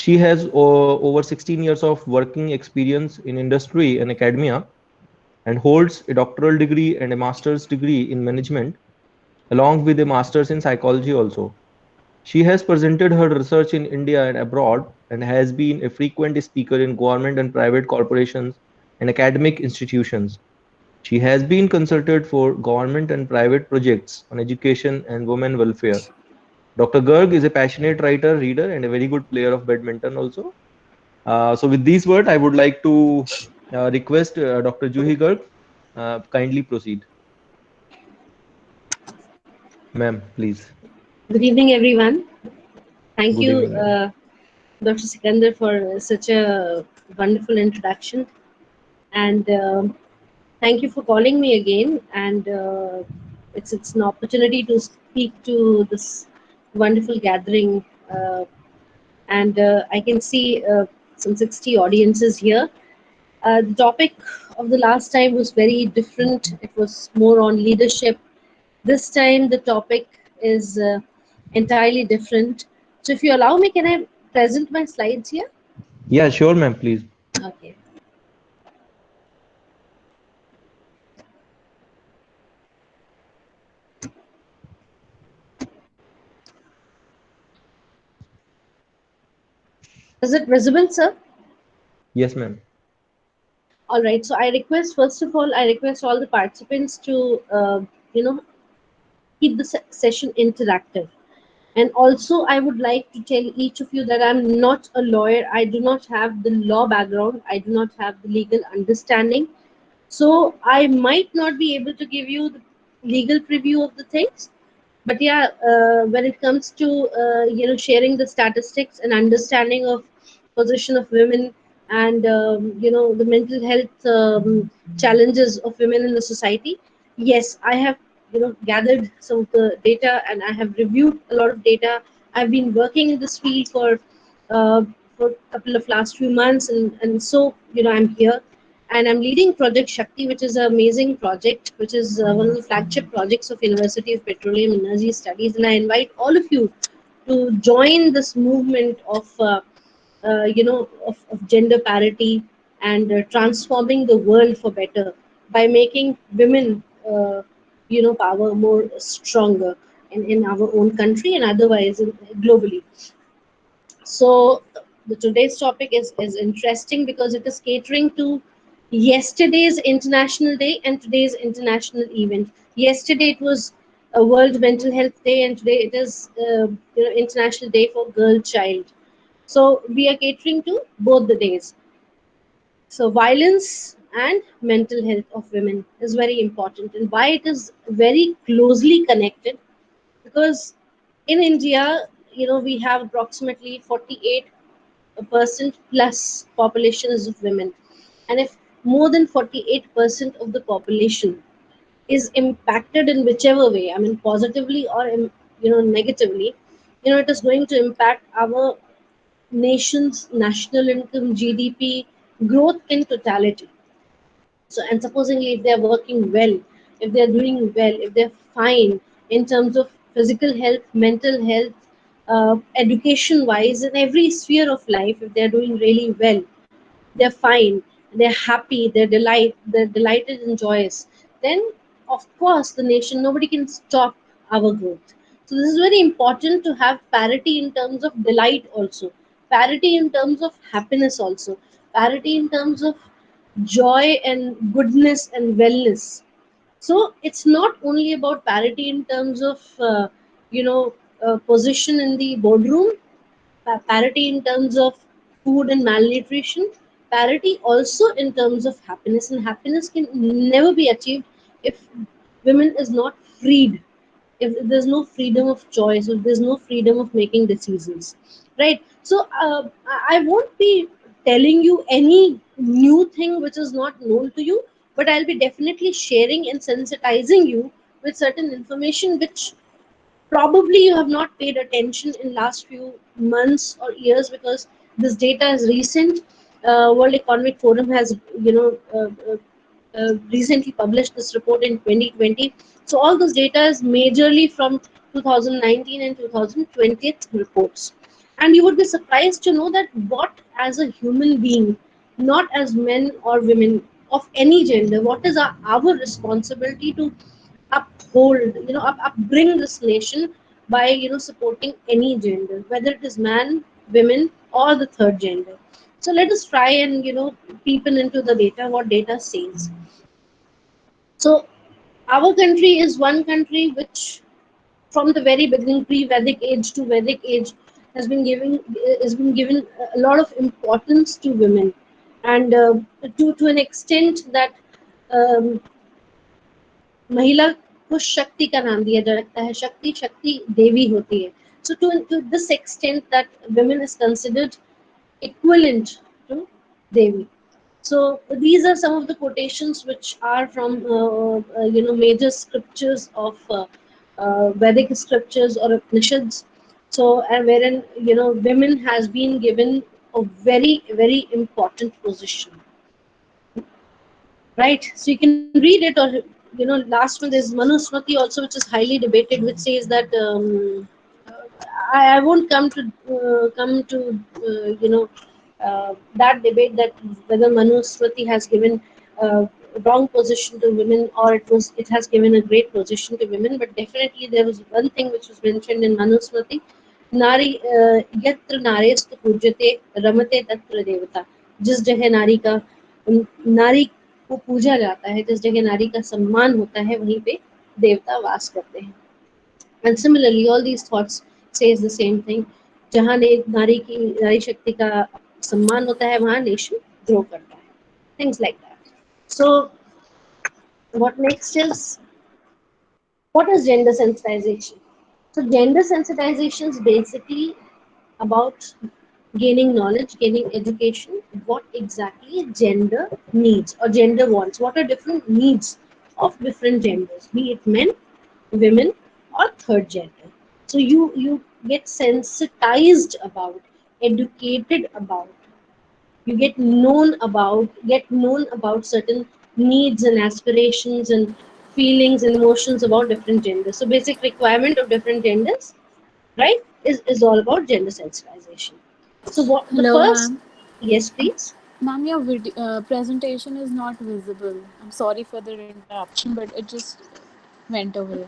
She has over 16 years of working experience in industry and academia and holds a doctoral degree and a master's degree in management, along with a master's in psychology also. She has presented her research in India and abroad and has been a frequent speaker in government and private corporations and academic institutions. She has been consulted for government and private projects on education and women welfare. Dr. Garg is a passionate writer, reader, and a very good player of badminton also. So with these words, I would like to request Dr. Juhi Garg, kindly proceed. Ma'am, please. Good evening, everyone. Thank Good you, evening, ma'am. Dr. Sikandar, for such a wonderful introduction. And thank you for calling me again. And it's an opportunity to speak to this wonderful gathering. And I can see some 60 audiences here. The topic of the last time was very different. It was more on leadership. This time, the topic is entirely different. So, if you allow me, can I present my slides here? Yeah, sure, ma'am, please. Okay. Is it visible, sir? Yes, ma'am. All right. So, I request, first of all, I request all the participants to, you know, keep the session interactive. And also, I would like to tell each of you that I'm not a lawyer. I do not have the law background. I do not have the legal understanding. So I might not be able to give you the legal preview of the things, but yeah, when it comes to sharing the statistics and understanding of position of women and the mental health challenges of women in the society, yes, I have gathered some of the data and I have reviewed a lot of data. I've been working in this field uh, for a couple of last few months, and so I'm here and I'm leading Project Shakti, which is an amazing project, which is one of the flagship projects of University of Petroleum and Energy Studies. And I invite all of you to join this movement of gender parity and transforming the world for better by making women, power more stronger in our own country and otherwise globally. So the today's topic is interesting because it is catering to yesterday's International Day and today's international event. Yesterday it was a World Mental Health Day, and today it is International Day for Girl Child. So we are catering to both the days. So violence and mental health of women is very important, and why it is very closely connected, because in India, we have approximately 48% plus population is of women, and if more than 48% of the population is impacted in whichever way, I mean positively or negatively, it is going to impact our nation's national income, GDP growth in totality. So, and supposingly if they are working well, if they are doing well, if they're fine in terms of physical health, mental health, education wise, in every sphere of life, if they're doing really well, they're fine, they're happy, they're delighted and joyous, then of course the nation, nobody can stop our growth. So this is very important to have parity in terms of delight also, parity in terms of happiness also, parity in terms of joy and goodness and wellness. So it's not only about parity in terms of position in the boardroom, parity in terms of food and malnutrition, parity also in terms of happiness, and happiness can never be achieved if women is not freed, if there's no freedom of choice, if there's no freedom of making decisions, right? So I won't be telling you any new thing which is not known to you, but I'll be definitely sharing and sensitizing you with certain information which probably you have not paid attention in last few months or years, because this data is recent. World Economic Forum has recently published this report in 2020. So all this data is majorly from 2019 and 2020 reports. And you would be surprised to know that what, as a human being, not as men or women of any gender, what is our responsibility to uphold, upbring this nation by, supporting any gender, whether it is man, women, or the third gender. So let us try and, peep into the data, what data says. So our country is one country which, from the very beginning, pre-Vedic age to Vedic age, has been given a lot of importance to women, and to an extent that um, महिला को शक्ति का नाम दिया जाता है, शक्ति शक्ति देवी होती है. So to this extent that women is considered equivalent to Devi. So these are some of the quotations which are from major scriptures of Vedic scriptures or Upanishads. So and wherein women has been given a very very important position, right? So you can read it, or last one there's Manusmriti also, which is highly debated, which says that I won't come to that debate that whether Manusmriti has given uh, wrong position to women, or it has given a great position to women. But definitely there was one thing which was mentioned in Manusmriti: नारी यत्र नारेस्तु पूज्यते रमते तत्र देवता. जिस जगह नारी को पूजा जाता है, जिस जगह नारी का सम्मान होता है, वहीं पे देवता वास करते हैं. And similarly, all these thoughts says the same thing. जहाँ नारी शक्ति का सम्मान होता है, वहाँ नेशन ग्रो करता है. Things like that. So what next is, what is gender sensitization? So gender sensitization is basically about gaining knowledge, gaining education, what exactly gender needs or gender wants, what are different needs of different genders, be it men, women, or third gender. So you get sensitized about, educated about, you get known about certain needs and aspirations and feelings and emotions about different genders. So basic requirement of different genders, right, is all about gender sensitization. So what the Hello, first, ma'am. yes please. Ma'am, your presentation is not visible. I'm sorry for the interruption, but it just went away.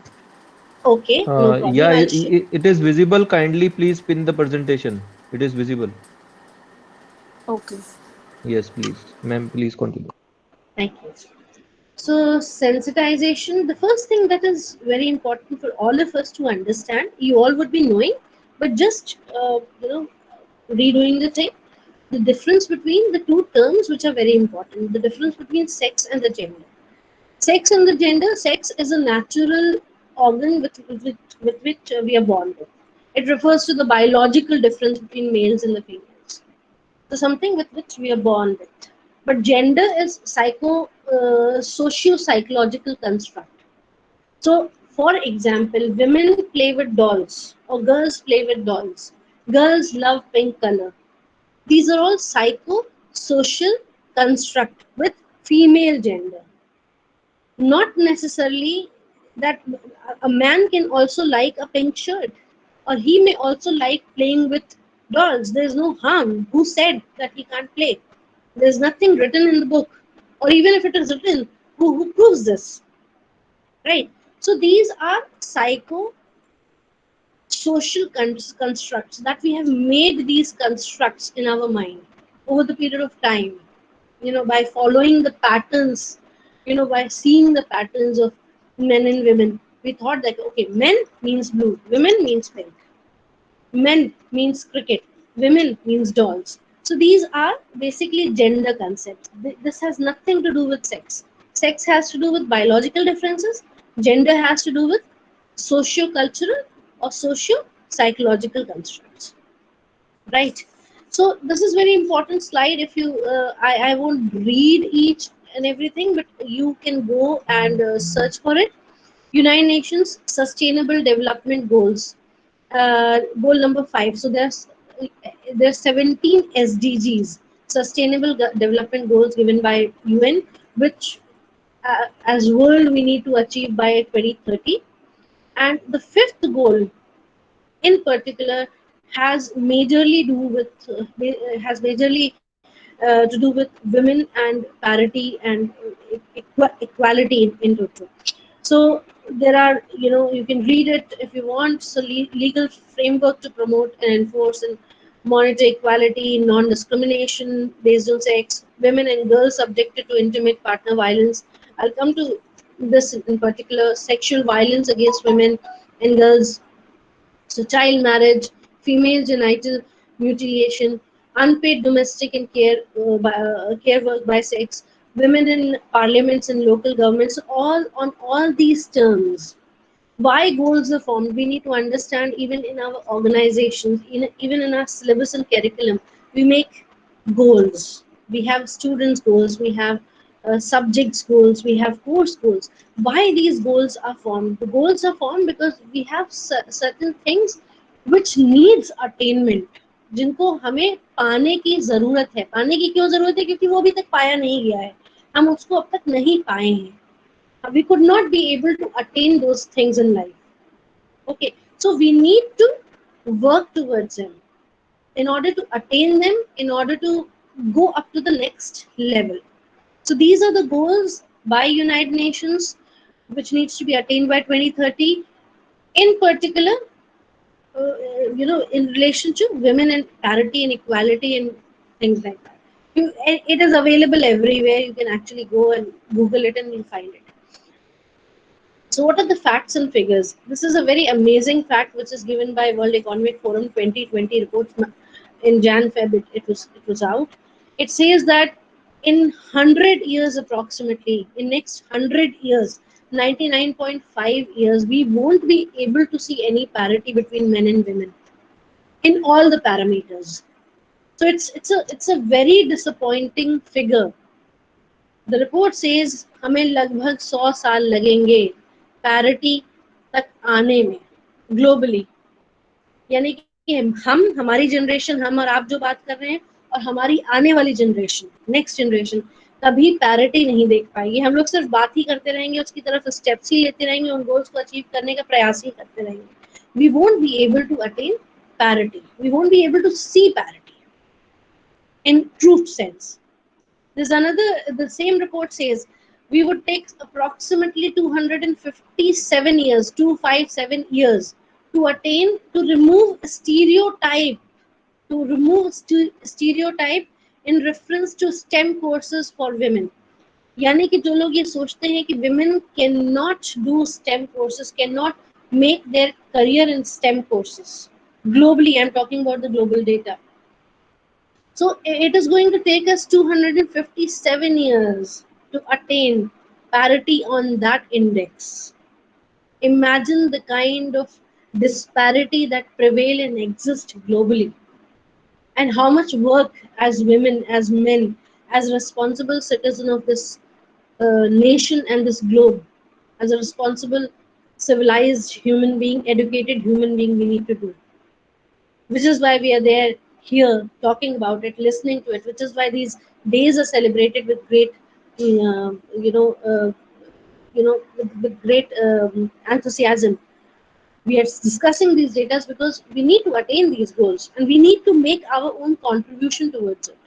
Okay, no Yeah, problem, I'll share. it is visible. Kindly please pin the presentation. It is visible. Okay. Yes, please. Ma'am, please continue. Thank you. So sensitization, the first thing that is very important for all of us to understand, you all would be knowing, but just redoing the thing, the difference between the two terms which are very important, the difference between sex and the gender. Sex and the gender, sex is a natural organ with which we are born with. It refers to the biological difference between males and the females. So something with which we are born with. But gender is socio-psychological construct. So, for example, women play with dolls or girls play with dolls. Girls love pink color. These are all psycho-social construct with female gender. Not necessarily that a man can also like a pink shirt, or he may also like playing with dolls. There's no harm. Who said that he can't play? There's nothing written in the book, or even if it is written, who proves this, right? So these are psycho social constructs that we have made, these constructs in our mind over the period of time, by following the patterns, by seeing the patterns of men and women. We thought that, okay, men means blue, women means pink, men means cricket, women means dolls. So these are basically gender concepts. This has nothing to do with sex. Sex has to do with biological differences. Gender has to do with socio-cultural or socio-psychological constructs, right? So this is very important slide. If you, I won't read each and everything, but you can go and search for it. United Nations Sustainable Development Goals, goal number 5. So there's 17 SDGs, Sustainable Development Goals given by UN, which as world we need to achieve by 2030. And the fifth goal in particular has majorly do with has majorly to do with women and parity and equality in total. So there are, you can read it if you want. So legal framework to promote and enforce and monitor equality, non-discrimination based on sex, women and girls subjected to intimate partner violence. I'll come to this in particular. Sexual violence against women and girls, so child marriage, female genital mutilation, unpaid domestic and care work by sex, women in parliaments and local governments, all on all these terms. Why goals are formed? We need to understand, even in our organizations, even in our syllabus and curriculum, we make goals. We have students goals, we have subjects goals, we have course goals. Why these goals are formed? The goals are formed because we have certain things which needs attainment, जिनको हमें पाने की जरूरत है. पाने की क्यों जरूरत है? क्योंकि वो अभी तक पाया नहीं गया है, हम उसको अब तक नहीं पाए हैं. We could not be able to attain those things in life. Okay, so we need to work towards them in order to attain them, in order to go up to the next level. So these are the goals by United Nations, which needs to be attained by 2030. In particular, in relation to women and parity and equality and things like that. It is available everywhere. You can actually go and Google it and you'll find it. So, what are the facts and figures? This is a very amazing fact which is given by World Economic Forum 2020 report in Jan Feb. It was out. It says that in 100 years approximately, in next 100 years, 99.5 years, we won't be able to see any parity between men and women in all the parameters. So it's a very disappointing figure. The report says हमें लगभग 100 साल लगेंगे parity तक आने में globally. यानी कि हमारी जनरेशन, हम और आप जो बात कर रहे हैं, और हमारी आने वाली जनरेशन, नेक्स्ट जनरेशन, कभी पैरिटी नहीं देख पाएगी. हम लोग सिर्फ बात ही करते रहेंगे, उसकी तरफ स्टेप्स ही लेते रहेंगे, उन गोल्स को अचीव करने का प्रयास ही करते रहेंगे. We won't be able to attain parity. We won't be able to see parity in true sense. There's another, the same report says we would take approximately 257 years, 257 years to attain, to remove stereotype, stereotype in reference to STEM courses for women. यानी कि जो लोग ये सोचते हैं कि women cannot do STEM courses, cannot make their career in STEM courses. Globally, I'm talking about the global data. So it is going to take us 257 years to attain parity on that index. Imagine the kind of disparity that prevail and exist globally, and how much work as women, as men, as responsible citizen of this nation and this globe, as a responsible, civilized human being, educated human being, we need to do. Which is why we are there here talking about it, listening to it, which is why these days are celebrated with great, uh, you know, uh, with great enthusiasm. We are discussing these data because we need to attain these goals and we need to make our own contribution towards it.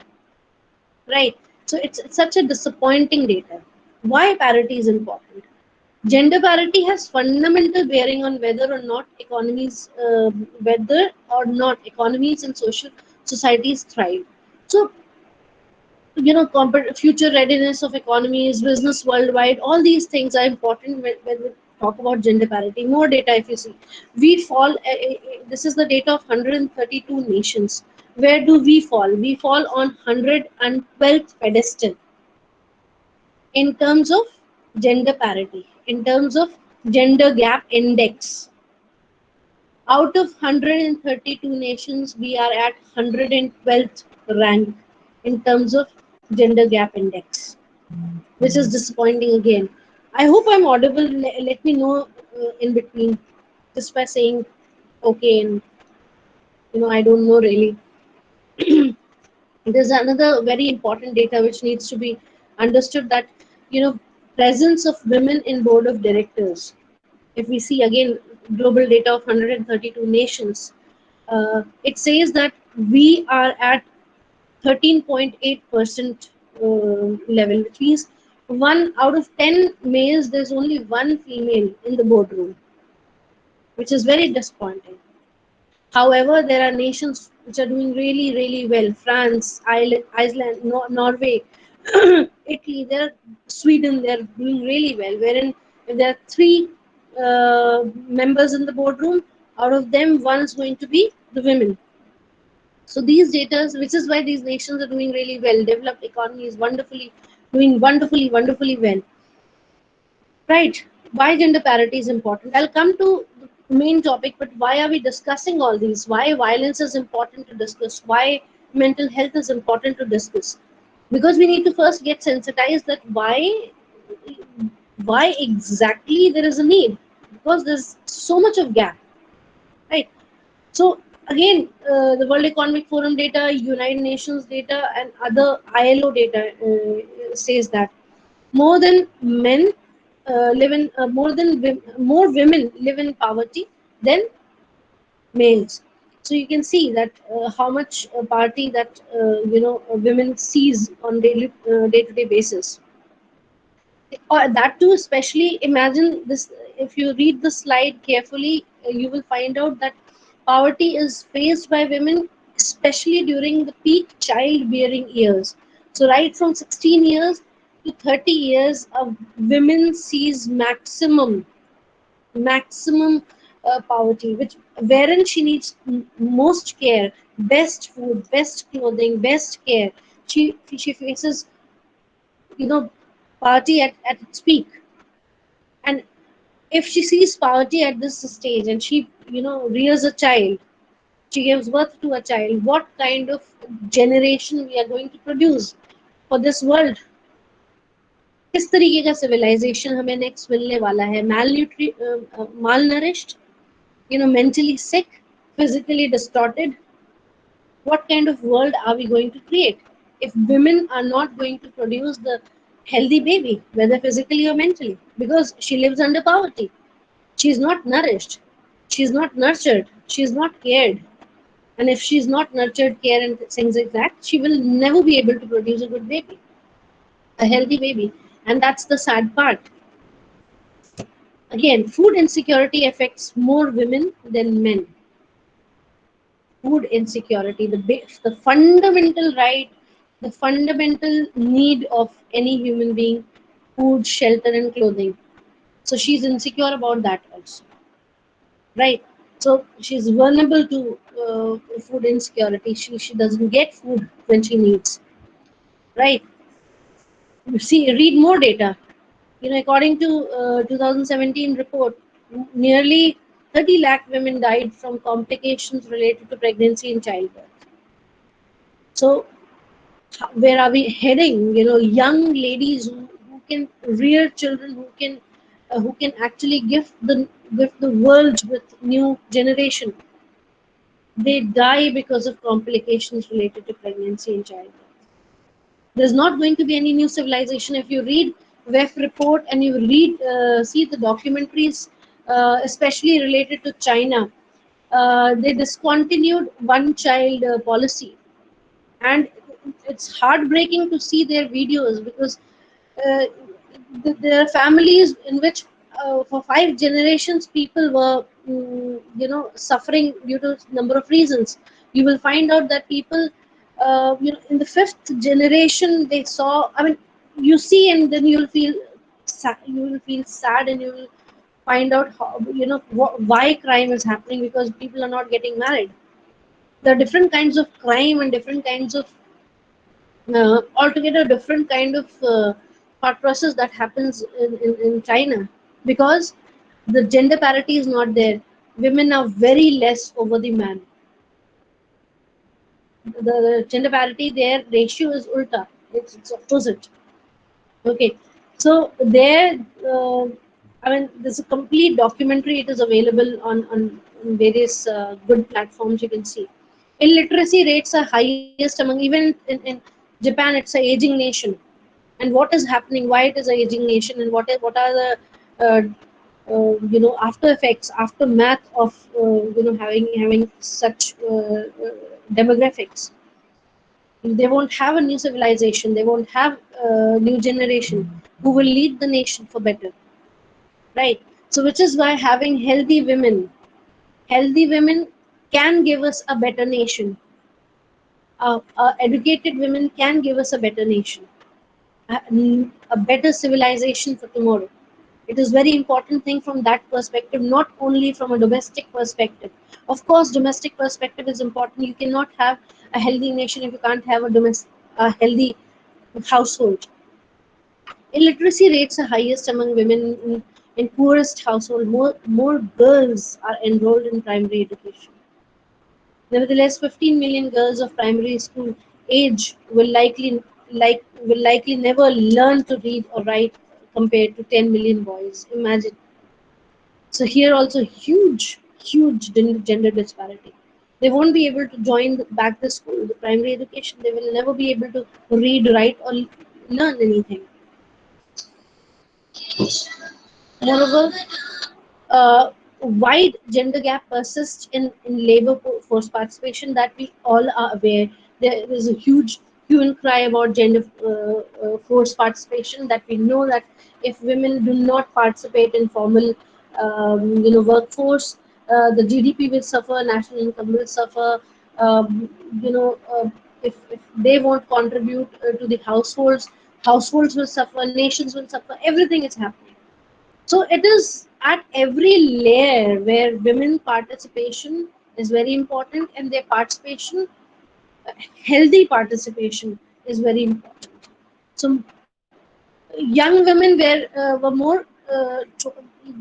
Right? So it's such a disappointing data. Why parity is important? Gender parity has fundamental bearing on whether or not economies and social societies thrive. So, future readiness of economies, business worldwide, all these things are important when we talk about gender parity. More data, if you see, we fall. This is the data of 132 nations. Where do we fall? We fall on 112th pedestal in terms of gender parity, in terms of gender gap index. Out of 132 nations, we are at 112th rank in terms of gender gap index, which is disappointing again. I hope I'm audible. Let me know in between, just by saying okay, and I don't know really. There's another very important data which needs to be understood, that presence of women in board of directors. If we see again global data of 132 nations, It says that we are at 13.8% level, which means 1 out of 10 males, there's only one female in the boardroom, which is very disappointing. However, there are nations which are doing really, really well. France, Iceland, Norway, Italy, Sweden, they're doing really well. Wherein if there are three members in the boardroom, out of them, one is going to be the women. So these data, which is why these nations are doing really well. Developed economies doing wonderfully well. Right. Why gender parity is important. I'll come to the main topic, but why are we discussing all these? Why violence is important to discuss? Why mental health is important to discuss? Because we need to first get sensitized that why exactly there is a need. Because there's so much of gap. Right. So again, the World Economic Forum data, United Nations data, and other ILO data says that more than men live in more women live in poverty than males. So you can see that how much poverty that women sees on day-to-day basis. Or that too, especially imagine this. If you read the slide carefully, you will find out that poverty is faced by women, especially during the peak childbearing years. So, right from 16 years to 30 years, a women sees maximum poverty, which wherein she needs most care, best food, best clothing, best care. She faces poverty at its peak. And if she sees poverty at this stage and she rears a child, she gives birth to a child, what kind of generation we are going to produce for this world? किस तरीके का civilization हमें next मिलने वाला है? Malnourished, mentally sick, physically distorted. What kind of world are we going to create if women are not going to produce the healthy baby, whether physically or mentally, because she lives under poverty? She's not nourished, she's not nurtured, she's not cared. And if she's not nurtured, cared, and things like that, she will never be able to produce a good baby, a healthy baby. And that's the sad part. Again, food insecurity affects more women than men. Food insecurity, the fundamental right, the fundamental need of any human being, food, shelter, and clothing. So she's insecure about that also, right? So she's vulnerable to food insecurity. She doesn't get food when she needs, right? You see, read more data. According to 2017 report, nearly 30 lakh women died from complications related to pregnancy and childbirth. So where are we heading? Young ladies who can rear children, who can actually gift the world with new generation, they die because of complications related to pregnancy and childbirth. There's not going to be any new civilization. If you read WEF report and you see the documentaries, especially related to China, they discontinued one child policy, and it's heartbreaking to see their videos because uh, there are families in which for 5 generations people were suffering due to number of reasons. You will find out that people in the fifth generation they saw, I mean, you see, and then you will feel sad, and you will find out how, why crime is happening, because people are not getting married. There are different kinds of crime and different kinds of altogether different kind of thought process that happens in China, because the gender parity is not there. Women are very less over the man. The gender parity, their ratio is ulta. It's opposite. Okay, so there, I mean, there's a complete documentary. It is available on various good platforms. You can see illiteracy rates are highest among, even in Japan. It's a aging nation, and what is happening? Why it is a aging nation, and what are the after effects, aftermath of having such demographics. They won't have a new civilization. They won't have a new generation who will lead the nation for better, right? So, which is why having healthy women can give us a better nation. Educated women can give us a better nation, a better civilization for tomorrow. It is very important thing from that perspective, not only from a domestic perspective. Of course, domestic perspective is important. You cannot have a healthy nation if you can't have a healthy household. Illiteracy rates are highest among women in poorest household. More girls are enrolled in primary education. Nevertheless, 15 million girls of primary school age will likely never learn to read or write compared to 10 million boys. Imagine. So here also huge gender disparity. They won't be able to join back the school, the primary education. They will never be able to read, write, or learn anything. Moreover, wide gender gap persists in labor force participation, that we all are aware. There is a huge hue and cry about gender force participation, that we know that if women do not participate in formal workforce, the GDP will suffer, national income will suffer. Um, you know, if they won't contribute to the households will suffer, nations will suffer, everything is happening. So it is at every layer where women participation is very important, and their participation, healthy participation, is very important. So young women were more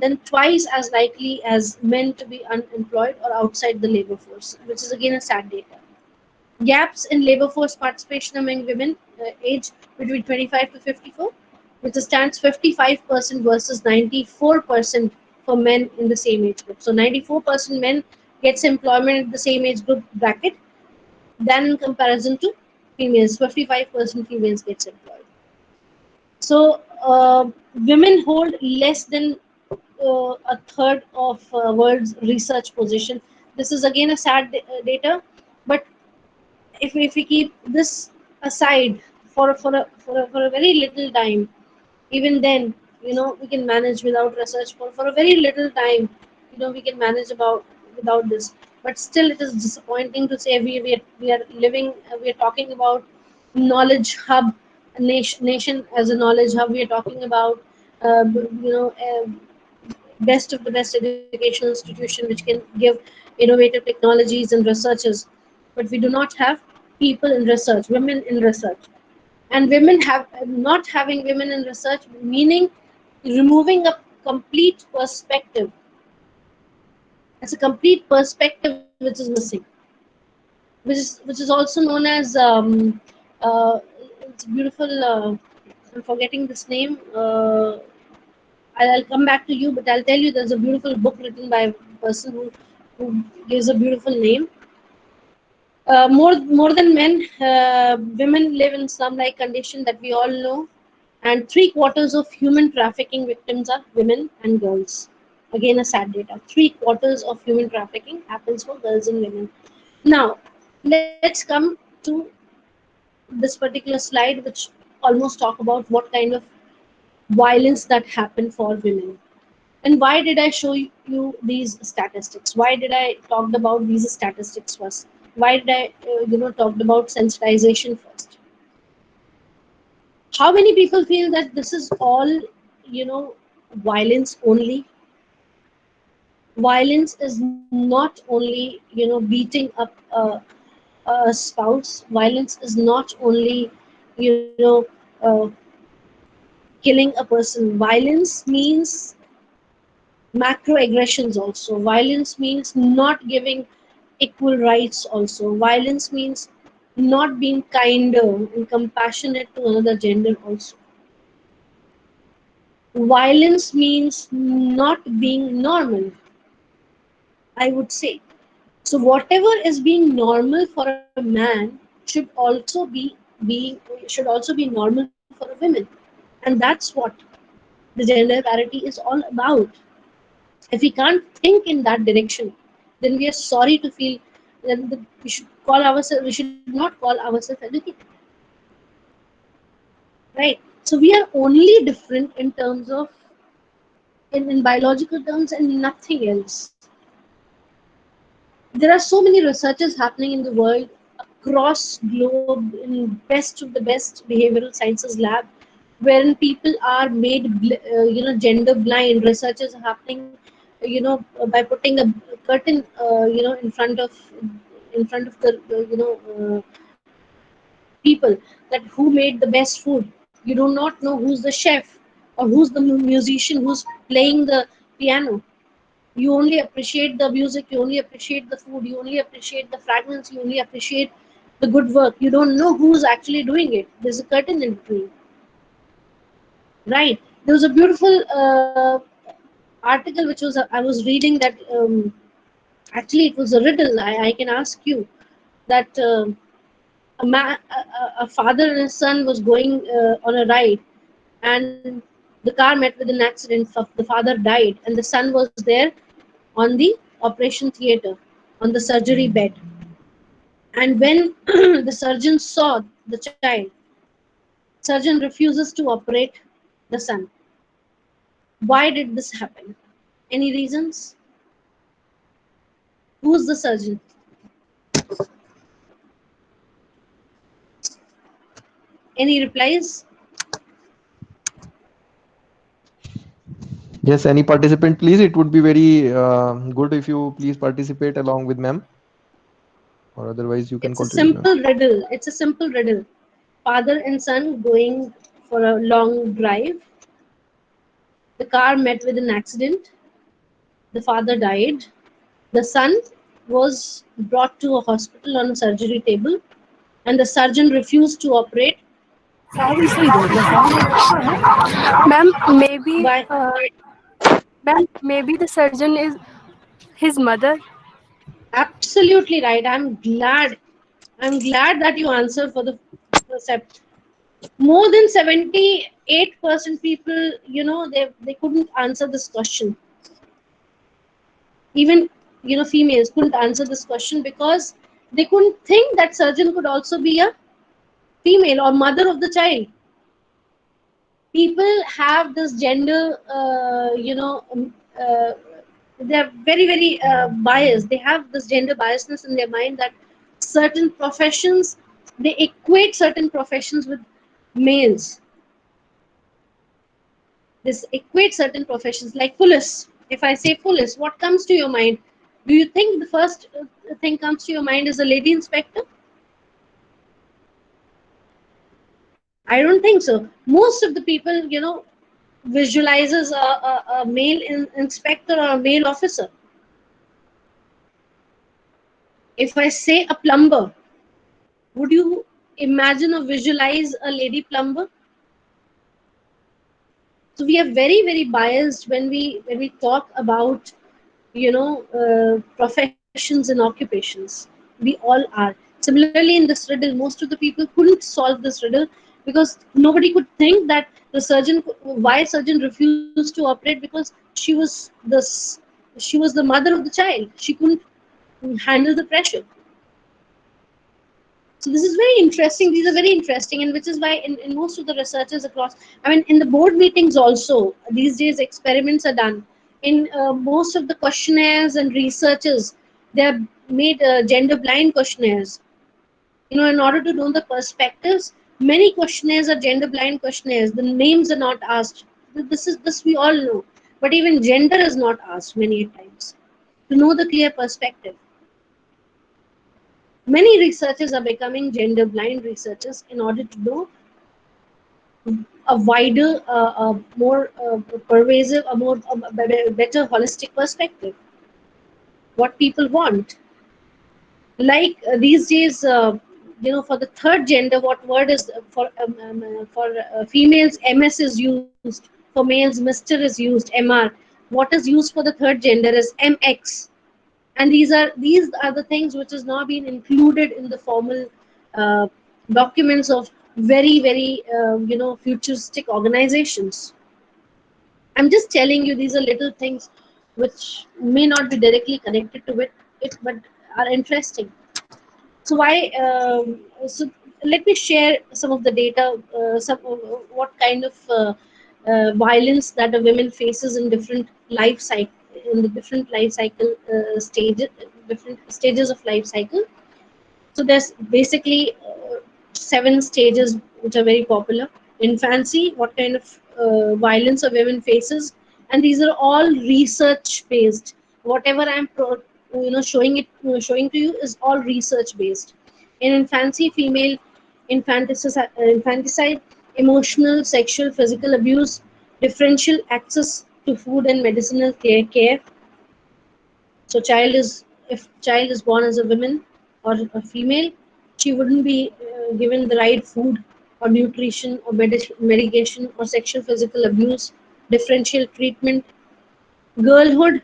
than twice as likely as men to be unemployed or outside the labor force, which is again a sad data. Gaps in labor force participation among women aged between 25 to 54, which stands 55% versus 94% for men in the same age group. So 94% men gets employment in the same age group bracket than in comparison to females. 55% females gets employed. So women hold less than a third of world's research position. This is again a sad data, but if we keep this aside for a very little time, even then, we can manage without research for a very little time. We can manage about without this. But still, it is disappointing to say we are living, we are talking about knowledge hub, nation as a knowledge hub. We are talking about uh, you know uh, best of the best educational institution which can give innovative technologies and researchers, but we do not have people in research, women in research. And women have not having women in research, meaning removing a complete perspective. It's a complete perspective which is missing, which is also known as uh, it's beautiful. I'm forgetting this name. I'll come back to you, but I'll tell you there's a beautiful book written by a person who gives a beautiful name. More than men, women live in slum-like condition that we all know, and three-quarters of human trafficking victims are women and girls. Again, a sad data. Three-quarters of human trafficking happens for girls and women. Now, let's come to this particular slide, which almost talk about what kind of violence that happened for women. And why did I show you these statistics? Why did I talked about these statistics first? Why did I, talked about sensitization first? How many people feel that this is all, violence only? Violence is not only, beating up a spouse. Violence is not only, you know, uh, killing a person. Violence means macroaggressions also. Violence means not giving equal rights also. Violence means not being kinder and compassionate to another gender also. Violence means not being normal, I would say. So whatever is being normal for a man should also be normal for a woman. And that's what the gender parity is all about. If we can't think in that direction, then we are sorry to feel that we should call ourselves, we should not call ourselves educated, right? So we are only different in terms of, in biological terms, and nothing else. There are so many researches happening in the world across globe in best of the best behavioral sciences lab, wherein people are made gender blind. Researches are happening, by putting a curtain, in front of the people, that who made the best food. You do not know who's the chef or who's the musician who's playing the piano. You only appreciate the music, you only appreciate the food, you only appreciate the fragrance, you only appreciate the good work. You don't know who's actually doing it. There's a curtain in between, right? There was a beautiful article which was, I was reading that, actually it was a riddle. I can ask you that, a father and a son was going on a ride, and the car met with an accident. The father died, and the son was there on the operation theater, on the surgery bed. And when the surgeon saw the child, surgeon refuses to operate the son. Why did this happen? Any reasons? Who's the surgeon? Any replies? Yes, any participant, please. It would be very good if you please participate along with ma'am, or otherwise you can It's a contribute, ma'am. simple riddle. It's a simple riddle. Father and son going for a long drive. The car met with an accident. The father died. The son was brought to a hospital on a surgery table, and the surgeon refused to operate. Ma'am, maybe, Why? ma'am, maybe the surgeon is his mother. Absolutely right. I'm glad. I'm glad that you answered for the concept. More than 78% people, they couldn't answer this question. Even, females couldn't answer this question because they couldn't think that surgeon could also be a female or mother of the child. People have this gender, they're very, very biased. They have this gender biasness in their mind, that certain professions, they equate certain professions with males. This equate certain professions, like police. If I say police, what comes to your mind? Do you think the first thing comes to your mind is a lady inspector? I don't think so. Most of the people, visualizes a male inspector or a male officer. If I say a plumber, would you imagine or visualize a lady plumber? So we are very, very biased when we talk about, professions and occupations. We all are. Similarly, in this riddle, most of the people couldn't solve this riddle because nobody could think that the surgeon, why surgeon refused to operate, because she was the mother of the child. She couldn't handle the pressure. So this is very interesting. These are very interesting, and which is why in most of the researchers across, I mean, in the board meetings also, these days experiments are done. In most of the questionnaires and researches, they have made gender blind questionnaires. In order to know the perspectives, many questionnaires are gender blind questionnaires. The names are not asked. This we all know, but even gender is not asked many times to know the clear perspective. Many researchers are becoming gender blind researchers in order to know a wider, more pervasive, a better holistic perspective. What people want, like these days, for the third gender, what word is for females? MS is used. For males, Mister is used. MR. What is used for the third gender is MX. And these are the things which has now been included in the formal uh, documents of very, very futuristic organizations. I'm just telling you, these are little things. which may not be directly connected to it but are interesting. So why? So let me share some of the data. Some what kind of violence that a woman faces in different life cycle, in the different life cycle stages, different stages of life cycle. So there's basically seven stages which are very popular. Infancy, what kind of violence a woman faces, and these are all research based. Whatever showing to you is all research based. In infancy, female infanticide, emotional, sexual, physical abuse, differential access to food and medicinal care. So if child is born as a woman or a female, she wouldn't be given the right food or nutrition or medication or sexual physical abuse, differential treatment, girlhood,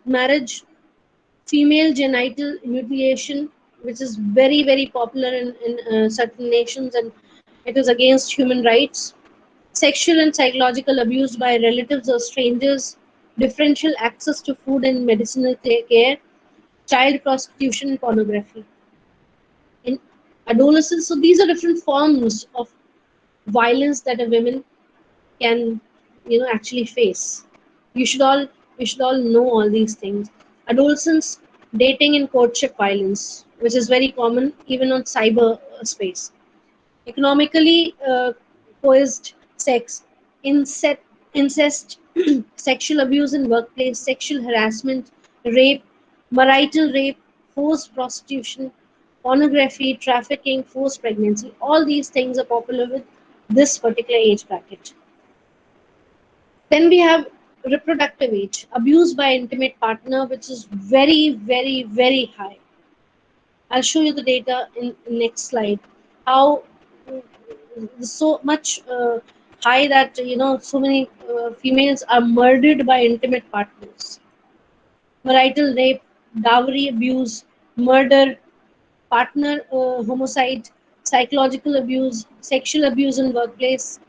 marriage, female genital mutilation, which is very very popular in certain nations, and it is against human rights, sexual and psychological abuse by relatives or strangers, differential access to food and medicinal care, child prostitution and pornography. In adolescence, so these are different forms of violence that a woman can, actually face. You should all we should all know all these things. Adolescence, dating and courtship violence, which is very common even on cyber space. Economically coerced sex, incest, incest sexual abuse in workplace, sexual harassment, rape, marital rape, forced prostitution, pornography, trafficking, forced pregnancy. All these things are popular with this particular age bracket. Then we have reproductive age, abuse by intimate partner, which is very, very, very high. I'll show you the data in the next slide. How so much high that so many females are murdered by intimate partners. Marital rape, dowry abuse, murder, partner homicide, psychological abuse, sexual abuse in workplace,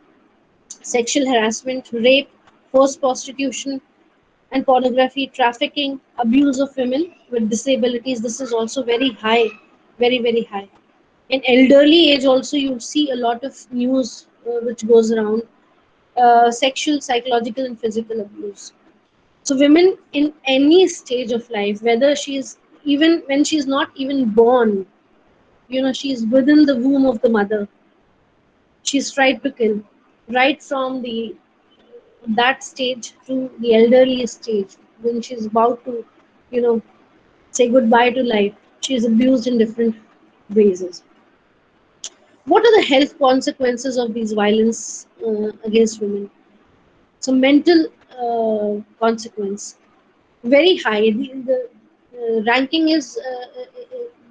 sexual harassment, rape, forced prostitution, and pornography, trafficking, abuse of women with disabilities. This is also very high, very, very high. In elderly age, also, you see a lot of news which goes around sexual, psychological, and physical abuse. So, women in any stage of life, whether she's even when she's not even born, she's within the womb of the mother, she's tried to kill, right from the that stage to the elderly stage when she's about to, you know, say goodbye to life. She's abused in different ways. What are the health consequences of these violence against women? So mental consequence very high. The ranking is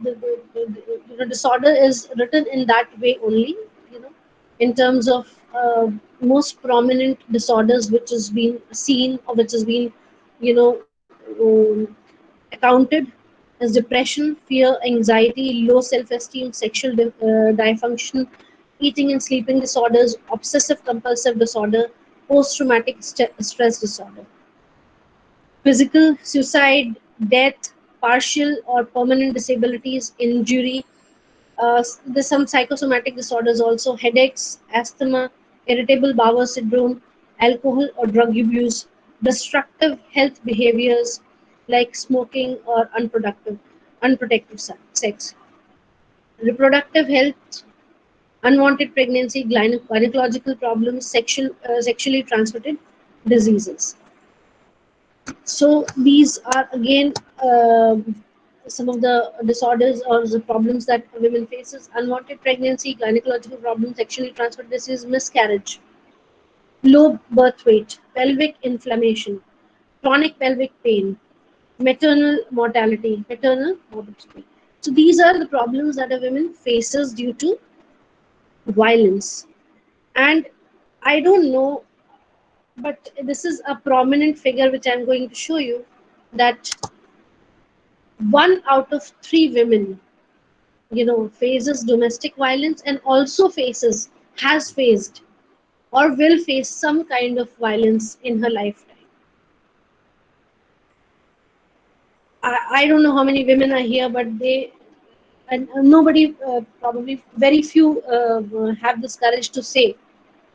the disorder is written in that way only. You know, in terms of most prominent disorders which has been seen or which has been, you know, accounted as depression, fear, anxiety, low self-esteem, sexual dysfunction, eating and sleeping disorders, obsessive compulsive disorder, post-traumatic stress disorder. Physical, suicide, death, partial or permanent disabilities, injury. There's some psychosomatic disorders also, headaches, asthma, irritable bowel syndrome, alcohol or drug abuse, destructive health behaviors like smoking or unprotected sex, reproductive health, unwanted pregnancy, gynecological problems, sexually transmitted diseases. So these are again some of the disorders or the problems that women faces: unwanted pregnancy, gynecological problems, sexually transmitted disease, miscarriage, low birth weight, pelvic inflammation, chronic pelvic pain, maternal mortality. So these are the problems that a woman faces due to violence. And I don't know, but this is a prominent figure which I'm going to show you, that 1 out of 3 women, faces domestic violence and also has faced or will face some kind of violence in her lifetime. I don't know how many women are here, but they and nobody, probably very few, have this courage to say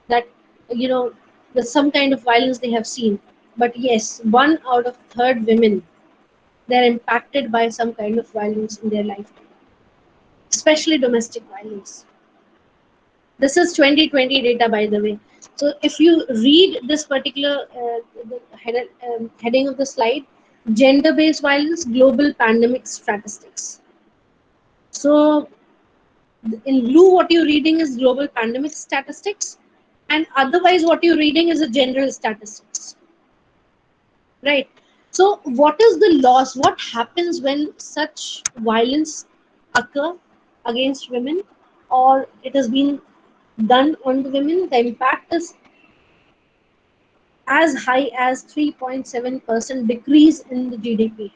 that, you know, there's some kind of violence they have seen. But yes, one out of third women, they're impacted by some kind of violence in their lifetime, especially domestic violence. This is 2020 data, by the way. So if you read this particular, heading of the slide, gender-based violence, global pandemic statistics. So in blue, what you're reading is global pandemic statistics, and otherwise, what you're reading is a general statistics, right? So, what is the loss? What happens when such violence occur against women, or it has been done on the women? The impact is as high as 3.7% decrease in the GDP,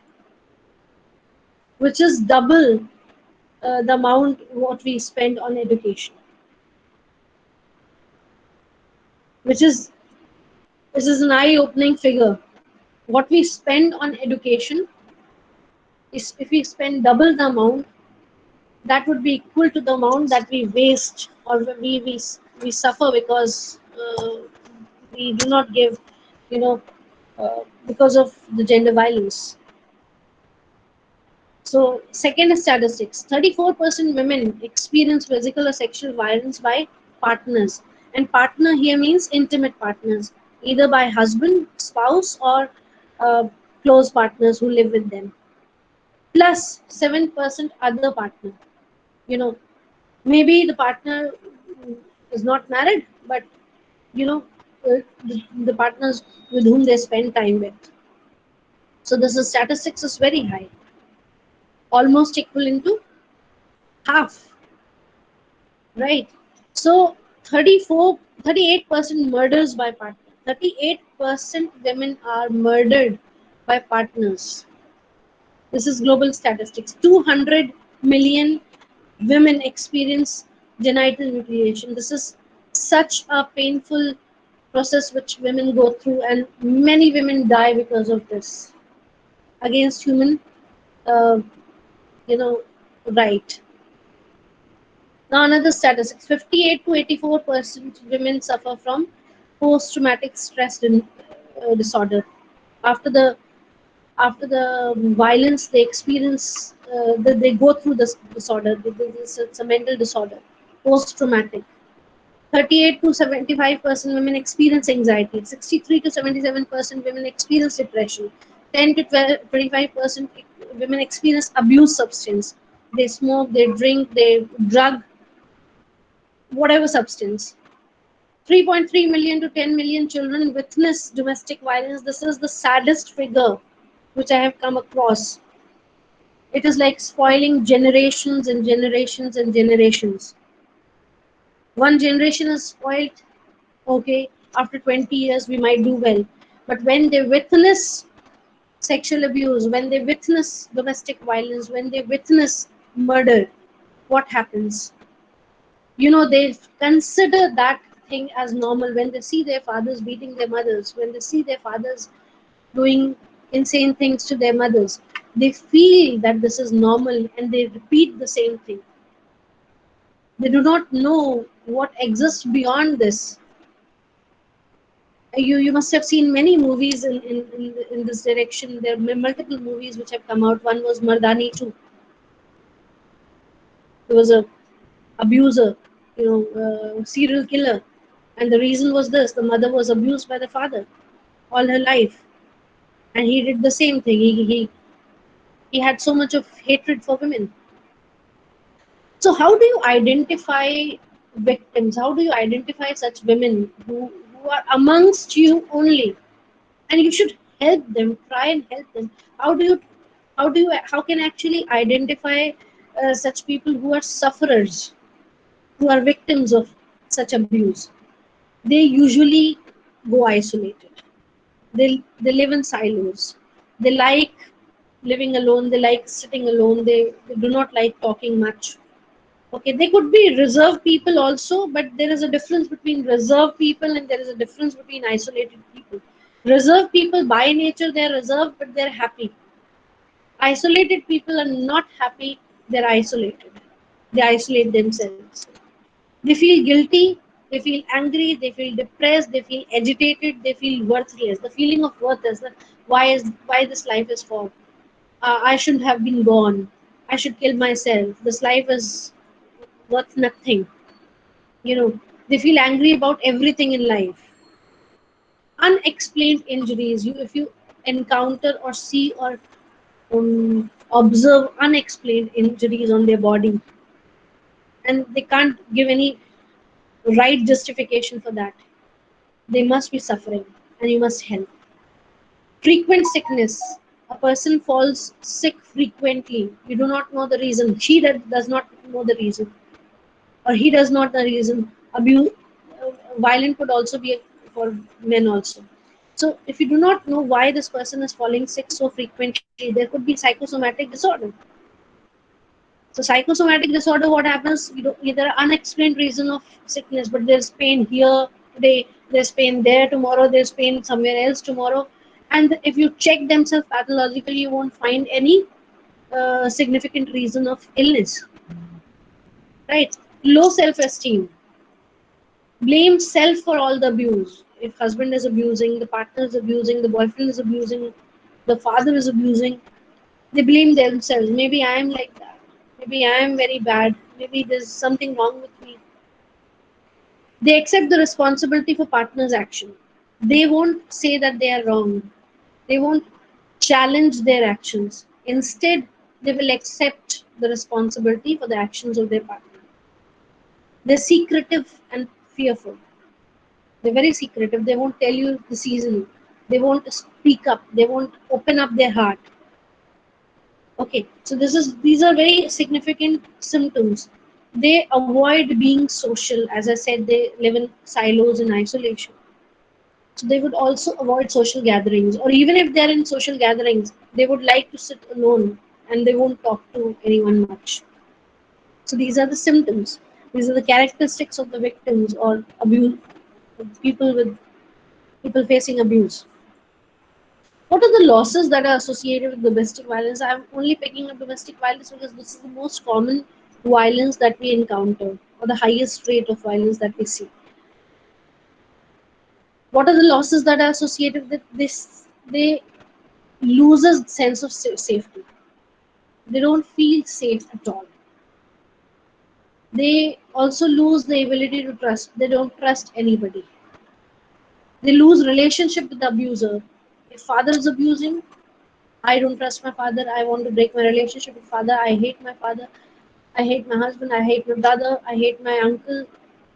which is double the amount what we spend on education, which is this is an eye-opening figure. What we spend on education is, if we spend double the amount, that would be equal to the amount that we waste, or we suffer because we do not give, you know, because of the gender violence. So, second is statistics. 34% women experience physical or sexual violence by partners. And partner here means intimate partners, either by husband, spouse, or uh, close partners who live with them. Plus 7% other partner. You know, maybe the partner is not married, but, you know, the partners with whom they spend time with. So this is statistics is very high, almost equivalent to half, right? So 38% murders by partner. 38% women are murdered by partners. This is global statistics. 200 million women experience genital mutilation. This is such a painful process which women go through, and many women die because of this against human, uh, you know, right. Now another statistics: 58 to 84% women suffer from post-traumatic stress disorder after the violence they experience. They go through this disorder. It's a mental disorder, post-traumatic. 38 to 75% women experience anxiety. 63 to 77% women experience depression. 10 to 25% women experience abuse substance. They smoke, they drink, they drug, whatever substance. 3.3 million to 10 million children witness domestic violence. This is the saddest figure which I have come across. It is like spoiling generations and generations and generations. One generation is spoiled, okay, after 20 years we might do well. But when they witness sexual abuse, when they witness domestic violence, when they witness murder, what happens? They consider that thing as normal. When they see their fathers beating their mothers, when they see their fathers doing insane things to their mothers, they feel that this is normal and they repeat the same thing. They do not know what exists beyond this. You must have seen many movies in this direction. There are multiple movies which have come out. One was Mardani 2. There was a abuser, serial killer, and the reason was this: the mother was abused by the father all her life, and he did the same thing. He had so much of hatred for women. So how do you identify victims? How do you identify such women who are amongst you only, and you should help them, try and help them? How can actually identify such people who are sufferers, who are victims of such abuse? They usually go isolated. They live in silos. They like living alone. They like sitting alone. They do not like talking much. Okay, they could be reserved people also, but there is a difference between reserved people and there is a difference between isolated people. Reserved people by nature, they're reserved, but they're happy. Isolated people are not happy, they're isolated. They isolate themselves. They feel guilty, they feel angry, they feel depressed, they feel agitated, they feel worthless. The feeling of worth is that why this life is for. I shouldn't have been born. I should kill myself. This life is worth nothing. You know, they feel angry about everything in life. Unexplained injuries. If you encounter or see or observe unexplained injuries on their body, and they can't give any right justification for that, they must be suffering, and you must help. Frequent sickness. A person falls sick frequently. You do not know the reason. She that does not know the reason, or he does not know the reason. Abuse, violent could also be for men also. So if you do not know why this person is falling sick so frequently, there could be psychosomatic disorder. So psychosomatic disorder, what happens? There are unexplained reason of sickness, but there's pain here today, there's pain there tomorrow, there's pain somewhere else tomorrow, and if you check themselves pathologically, you won't find any significant reason of illness. Right? Low self-esteem. Blame self for all the abuse. If husband is abusing, the partner is abusing, the boyfriend is abusing, the father is abusing, they blame themselves. Maybe I am like that. Maybe I am very bad. Maybe there's something wrong with me. They accept the responsibility for partner's action. They won't say that they are wrong. They won't challenge their actions. Instead, they will accept the responsibility for the actions of their partner. They're secretive and fearful. They're very secretive. They won't tell you the season. They won't speak up. They won't open up their heart. Okay, so these are very significant symptoms. They avoid being social. As I said, they live in silos and isolation. So they would also avoid social gatherings, or even if they're in social gatherings, they would like to sit alone and they won't talk to anyone much. So these are the symptoms. These are the characteristics of the victims or abuse people with people facing abuse. What are the losses that are associated with domestic violence? I'm only picking up domestic violence because this is the most common violence that we encounter, or the highest rate of violence that we see. What are the losses that are associated with this? They lose a sense of safety. They don't feel safe at all. They also lose the ability to trust. They don't trust anybody. They lose relationship with the abuser. If father is abusing, I don't trust my father. I want to break my relationship with father. I hate my father. I hate my husband. I hate my brother. I hate my uncle.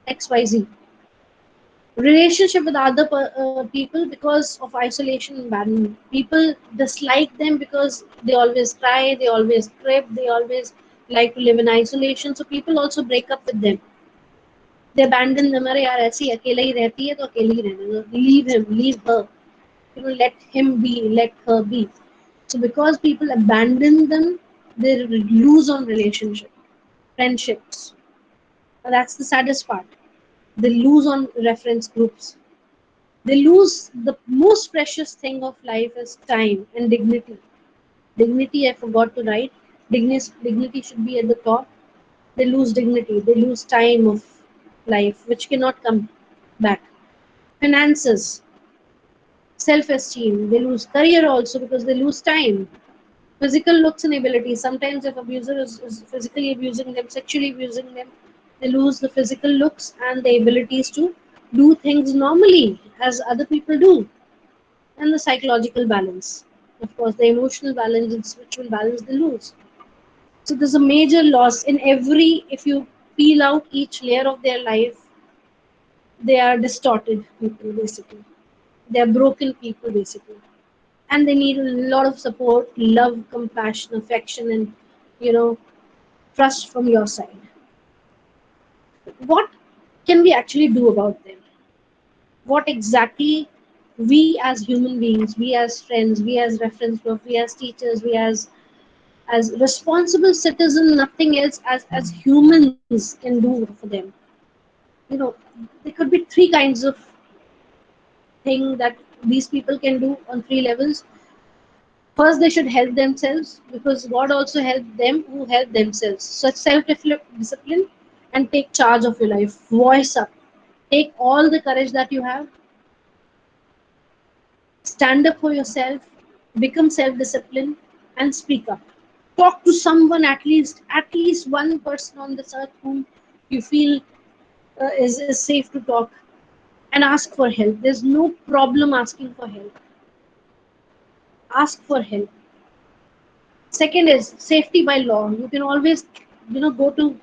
XYZ. Relationship with other people because of isolation and abandonment. People dislike them because they always cry, they always crib, they always like to live in isolation. So people also break up with them. They abandon them. अरे यार ऐसी अकेले ही रहती है तो अकेले ही रहने दो. Leave him, leave her. Let him be, let her be. So because people abandon them, they lose on relationship, friendships. And that's the saddest part. They lose on reference groups. They lose the most precious thing of life is time and dignity. Dignity, I forgot to write. Dignity should be at the top. They lose dignity. They lose time of life, which cannot come back. Finances, self-esteem. They lose career also because they lose time. Physical looks and abilities. Sometimes if abuser is physically abusing them, sexually abusing them, they lose the physical looks and the abilities to do things normally as other people do. And the psychological balance. Of course, the emotional balance and spiritual balance they lose. So there's a major loss in every, if you peel out each layer of their life, they are distorted people basically. They are broken people basically. And they need a lot of support, love, compassion, affection, and you know, trust from your side. What can we actually do about them? What exactly we as human beings, we as friends, we as reference group, we as teachers, we as responsible citizens, nothing else as humans can do for them. You know, there could be three kinds of thing that these people can do on three levels. First they should help themselves, because God also helped them who help themselves. Such self discipline, and take charge of your life. Voice up, take all the courage that you have, stand up for yourself, become self disciplined, and speak up. Talk to someone, at least one person on this earth whom you feel is safe to talk, and ask for help. There's no problem asking for help. Ask for help. Second is safety by law. You can always, go to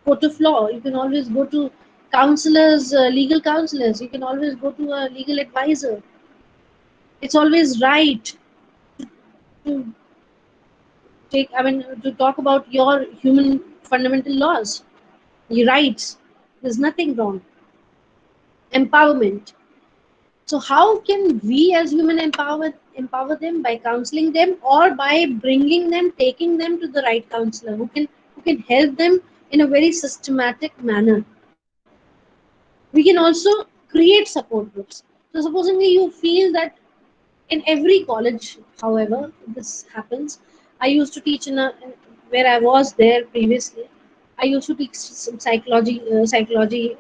court of law. You can always go to counselors, legal counselors. You can always go to a legal advisor. It's always right to to talk about your human fundamental laws, your rights. There's nothing wrong. Empowerment. So how can we as human empower them? By counseling them, or by bringing them, taking them to the right counselor who can help them in a very systematic manner. We can also create support groups. So supposingly you feel that in every college, however, this happens. I used to teach where I was there previously. I used to teach some psychology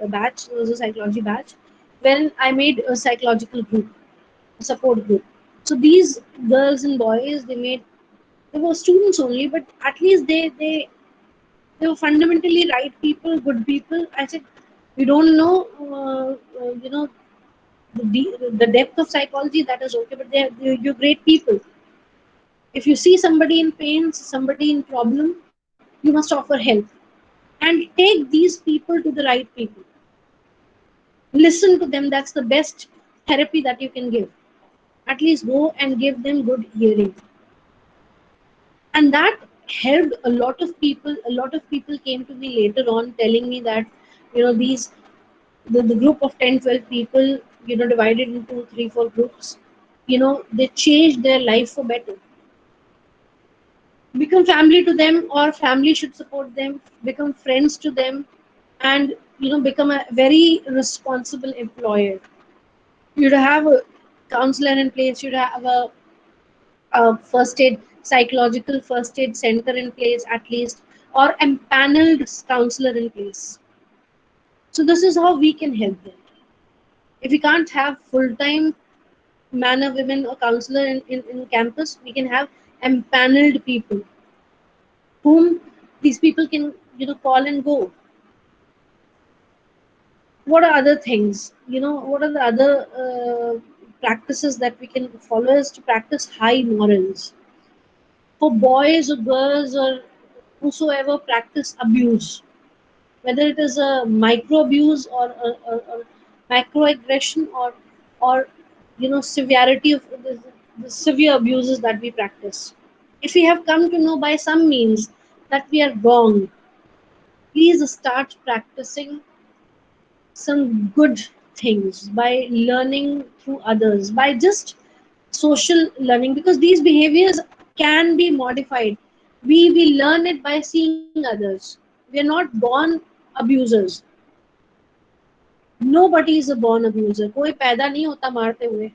batch. It was a psychology batch, when I made a psychological group, a support group. So these girls and boys, they were students only, but at least they were fundamentally right people, good people. I said, you don't know, the depth of psychology, that is okay, but you're great people. If you see somebody in pain, somebody in problem, you must offer help, and take these people to the right people. Listen to them. That's the best therapy that you can give. At least go and give them good hearing. And that helped a lot of people. A lot of people came to me later on telling me that, these the group of 10, 12 people, divided into 3, 4 groups, they changed their life for better. Become family to them, or family should support them, become friends to them, and become a very responsible employer. You'd have a counselor in place, you'd have a first aid, psychological first aid center in place at least, or empaneled counselor in place. So this is how we can help them. If we can't have full-time man or women or counselor in campus, we can have empaneled people whom these people can call and go. What are other things, what are the other practices that we can follow, is to practice high morals. For boys or girls or whosoever practice abuse, whether it is a micro abuse, or macroaggression, or severity of the severe abuses that we practice. If we have come to know by some means that we are wrong, please start practicing some good things by learning through others, by just social learning, because these behaviors can be modified. We learn it by seeing others. We are not born abusers. Nobody is a born abuser. कोई पैदा नहीं होता मारते हुए,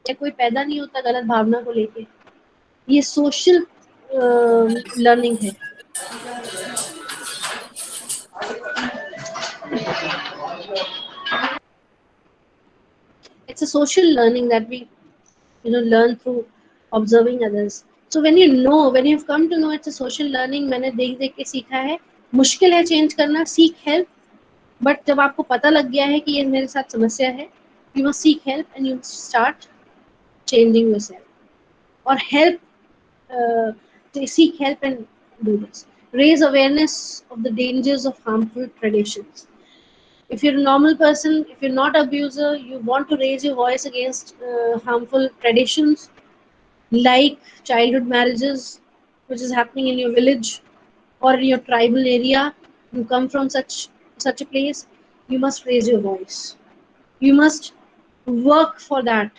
या कोई पैदा नहीं होता गलत भावना को लेके. ये सोशल लर्निंग है. It's a social learning that we learn through observing others. So when you've come to know it's a social learning, मैंने देख देख के सीखा है. मुश्किल है चेंज करना, सीख हेल्प. बट जब आपको पता लग गया है कि ये मेरे साथ समस्या है, you must seek help and you start changing yourself, or help, uh, to seek help and do this. Raise awareness of the dangers of harmful traditions. If you're a normal person, if you're not abuser, you want to raise your voice against harmful traditions like childhood marriages, which is happening in your village or in your tribal area. You come from such a place, you must raise your voice. You must work for that.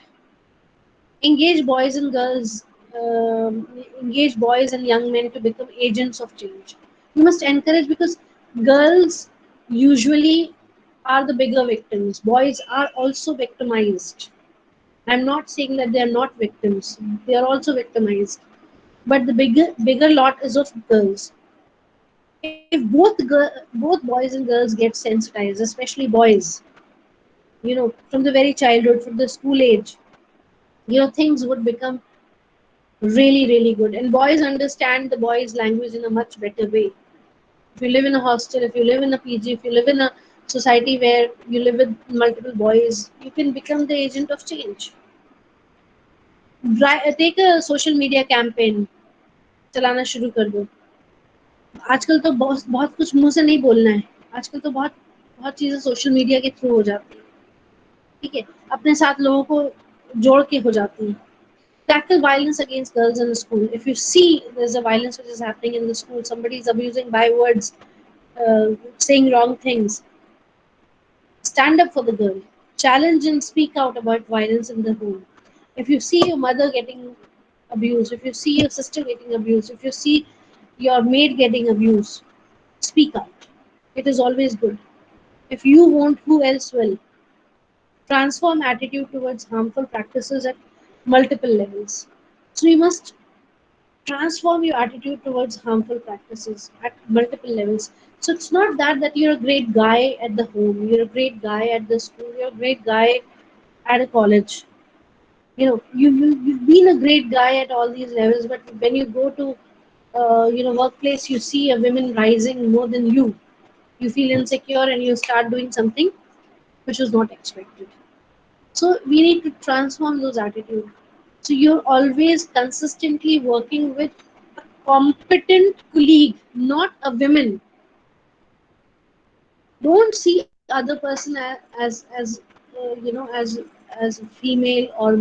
Engage boys and girls, engage boys and young men to become agents of change. You must encourage, because girls usually are the bigger victims. Boys are also victimized. I'm not saying that they are not victims. They are also victimized. But the bigger lot is of girls. If both boys and girls get sensitized, especially boys, from the very childhood, from the school age, things would become really, really good. And boys understand the boys' language in a much better way. If you live in a hostel, if you live in a PG, if you live in a society where you live with multiple boys, you can become the agent of change. Take a social media campaign, चलाना शुरू कर दो. आजकल तो बहुत कुछ मुंह से नहीं बोलना है. आजकल तो बहुत बहुत चीजें सोशल मीडिया के थ्रू हो जाती है. ठीक है, अपने साथ लोगों को जोड़ के हो जाती हैं. Tackle violence against girls in the school. If you see there's a violence which is happening in the school, somebody is abusing bywords, saying wrong things, stand up for the girl. Challenge and speak out about violence in the home. If you see your mother getting abused, if you see your sister getting abused, if you see your maid getting abused, speak out. It is always good. If you won't, who else will? Transform attitude towards harmful practices at multiple levels. So you must transform your attitude towards harmful practices at multiple levels. So it's not that you're a great guy at the home, you're a great guy at the school, you're a great guy at a college. You've been a great guy at all these levels, but when you go to workplace, you see a woman rising more than you. You feel insecure and you start doing something which was not expected. So we need to transform those attitudes. So you're always consistently working with a competent colleague, not a woman. Don't see other person as a female, or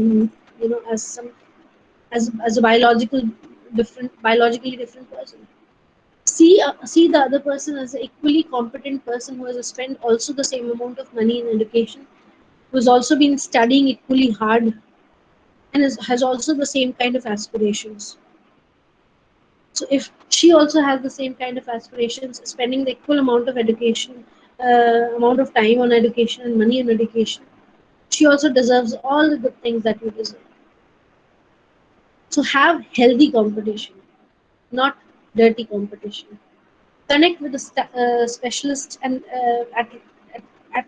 as some as a biologically different person. See the other person as an equally competent person who has spent also the same amount of money in education, who's also been studying equally hard, and has also the same kind of aspirations. So if she also has the same kind of aspirations, spending the equal amount of education, amount of time on education and money on education, she also deserves all the good things that you deserve. So have healthy competition, not dirty competition. Connect with the specialists and at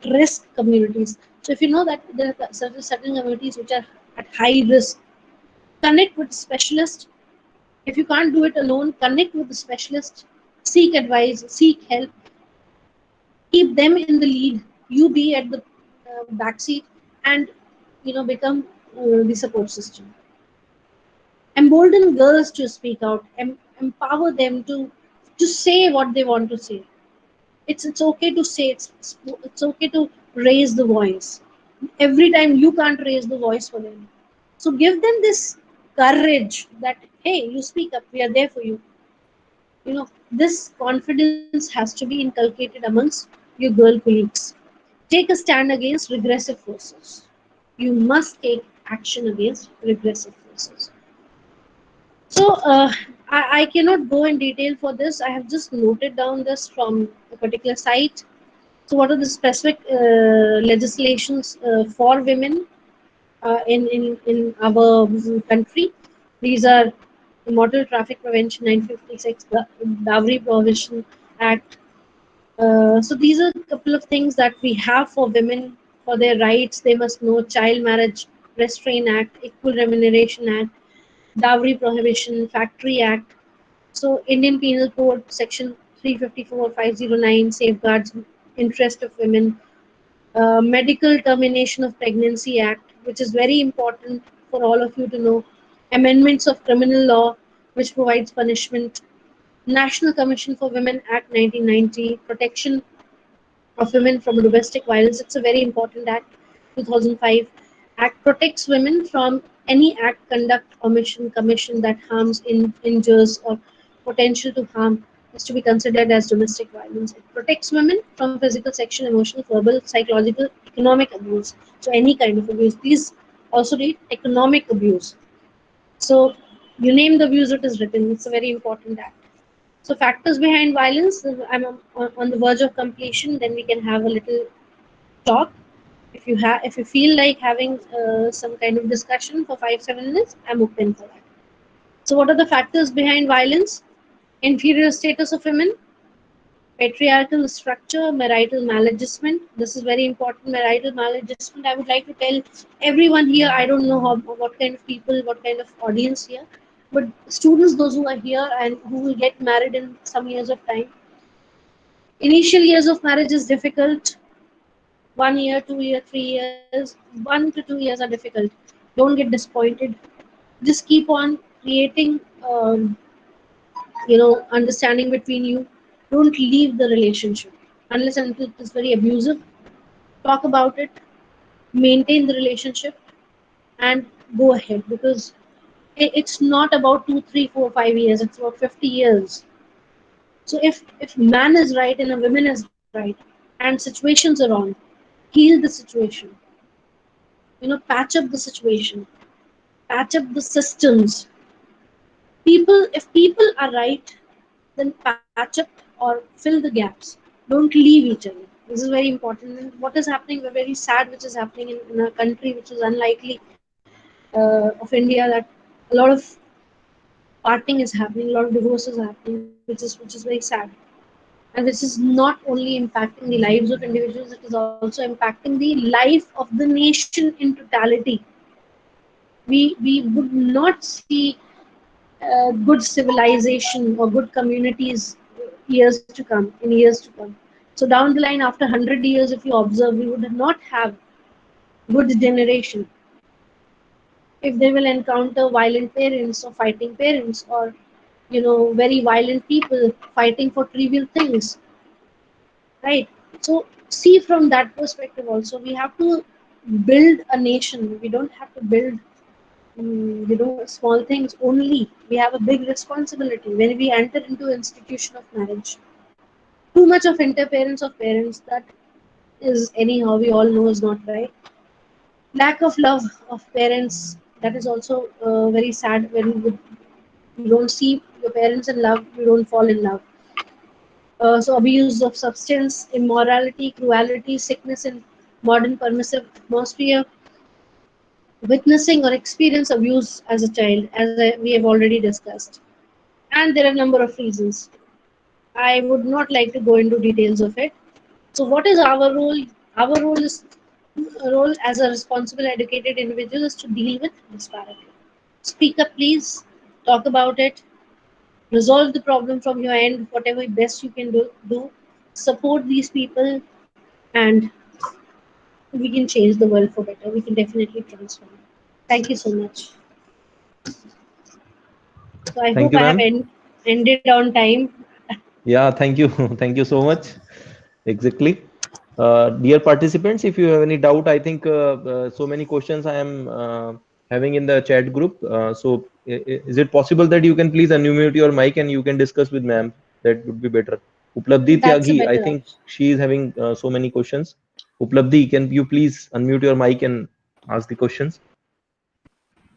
risk communities. So if you know that there are certain communities which are at high risk, connect with specialists. If you can't do it alone, connect with the specialist, seek advice, seek help, keep them in the lead. You be at the back seat, and become the support system. Embolden girls to speak out. Empower them to say what they want to say. It's okay to say. It's okay to raise the voice. Every time you can't raise the voice for them, so give them this courage that, hey, you speak up. We are there for you. This confidence has to be inculcated amongst your girl colleagues. Take a stand against regressive forces. You must take action against regressive forces. So I cannot go in detail for this. I have just noted down this from a particular site. So what are the specific legislations for women in our country? These are the Motor Traffic Prevention 1956, the Dowry Prohibition Act. So these are a couple of things that we have for women, for their rights. They must know: Child Marriage Restraint Act, Equal Remuneration Act, Dowry Prohibition, Factory Act. So Indian Penal Code Section 354-509 safeguards interest of women. Medical Termination of Pregnancy Act, which is very important for all of you to know. Amendments of Criminal Law, which provides punishment. National Commission for Women Act 1990, Protection of Women from Domestic Violence. It's a very important act. 2005 Act protects women from any act, conduct, omission, commission that harms, injures, or potential to harm is to be considered as domestic violence. It protects women from physical, sexual, emotional, verbal, psychological, economic abuse. So any kind of abuse. These also read economic abuse. So you name the abuse, it is written. It's a very important act. So factors behind violence. I'm on the verge of completion. Then we can have a little talk. If you feel like having some kind of discussion for 5-7 minutes, I'm open for that. So what are the factors behind violence? Inferior status of women, patriarchal structure, marital maladjustment. This is very important. Marital maladjustment. I would like to tell everyone here. I don't know what kind of people, what kind of audience here, but students, those who are here and who will get married in some years of time. Initial years of marriage is difficult. 1 year, 2 year, 3 years, 1 to 2 years are difficult. Don't get disappointed. Just keep on creating, understanding between you. Don't leave the relationship unless and until it's very abusive. Talk about it, maintain the relationship, and go ahead, because it's not about 2, 3, 4, 5 years. It's about 50 years. So if man is right and a woman is right, and situations are on, heal the situation. Patch up the situation, patch up the systems. If people are right, then patch up or fill the gaps. Don't leave each other. This is very important. And what is happening, we're very sad, which is happening in a country which is unlikely of India, that a lot of parting is happening, a lot of divorces are happening, which is very sad. And this is not only impacting the lives of individuals, it is also impacting the life of the nation in totality. We would not see good civilization or good communities years to come in years to come. So down the line, after 100 years, if you observe, we would not have good generation if they will encounter violent parents or fighting parents, or very violent people fighting for trivial things, right? So see from that perspective also, we have to build a nation. We don't have to build small things only. We have a big responsibility when we enter into institution of marriage. Too much of interference of parents, that is, anyhow, we all know is not right. Lack of love of parents, that is also very sad. When you don't see your parents in love, you don't fall in love. So abuse of substance, immorality, cruelty, sickness in modern permissive atmosphere, witnessing or experience abuse as a child, as we have already discussed. And there are a number of reasons. I would not like to go into details of it. So, what is our role? Our role as a responsible, educated individual is to deal with disparity. Speak up, please. Talk about it. Resolve the problem from your end. Whatever best you can do. Support these people, and we can change the world for better. We can definitely transform. Thank you so much. So I Thank hope you, I have ma'am. ended on time. Yeah, thank you. Thank you so much. Exactly. Dear participants, if you have any doubt, I think so many questions I am having in the chat group. So, is it possible that you can please unmute your mic and you can discuss with ma'am? That would be better. Uplabdhi That's a Tyagi, I better think option. she is having so many questions. Uplabdhi, can you please unmute your mic and ask the questions?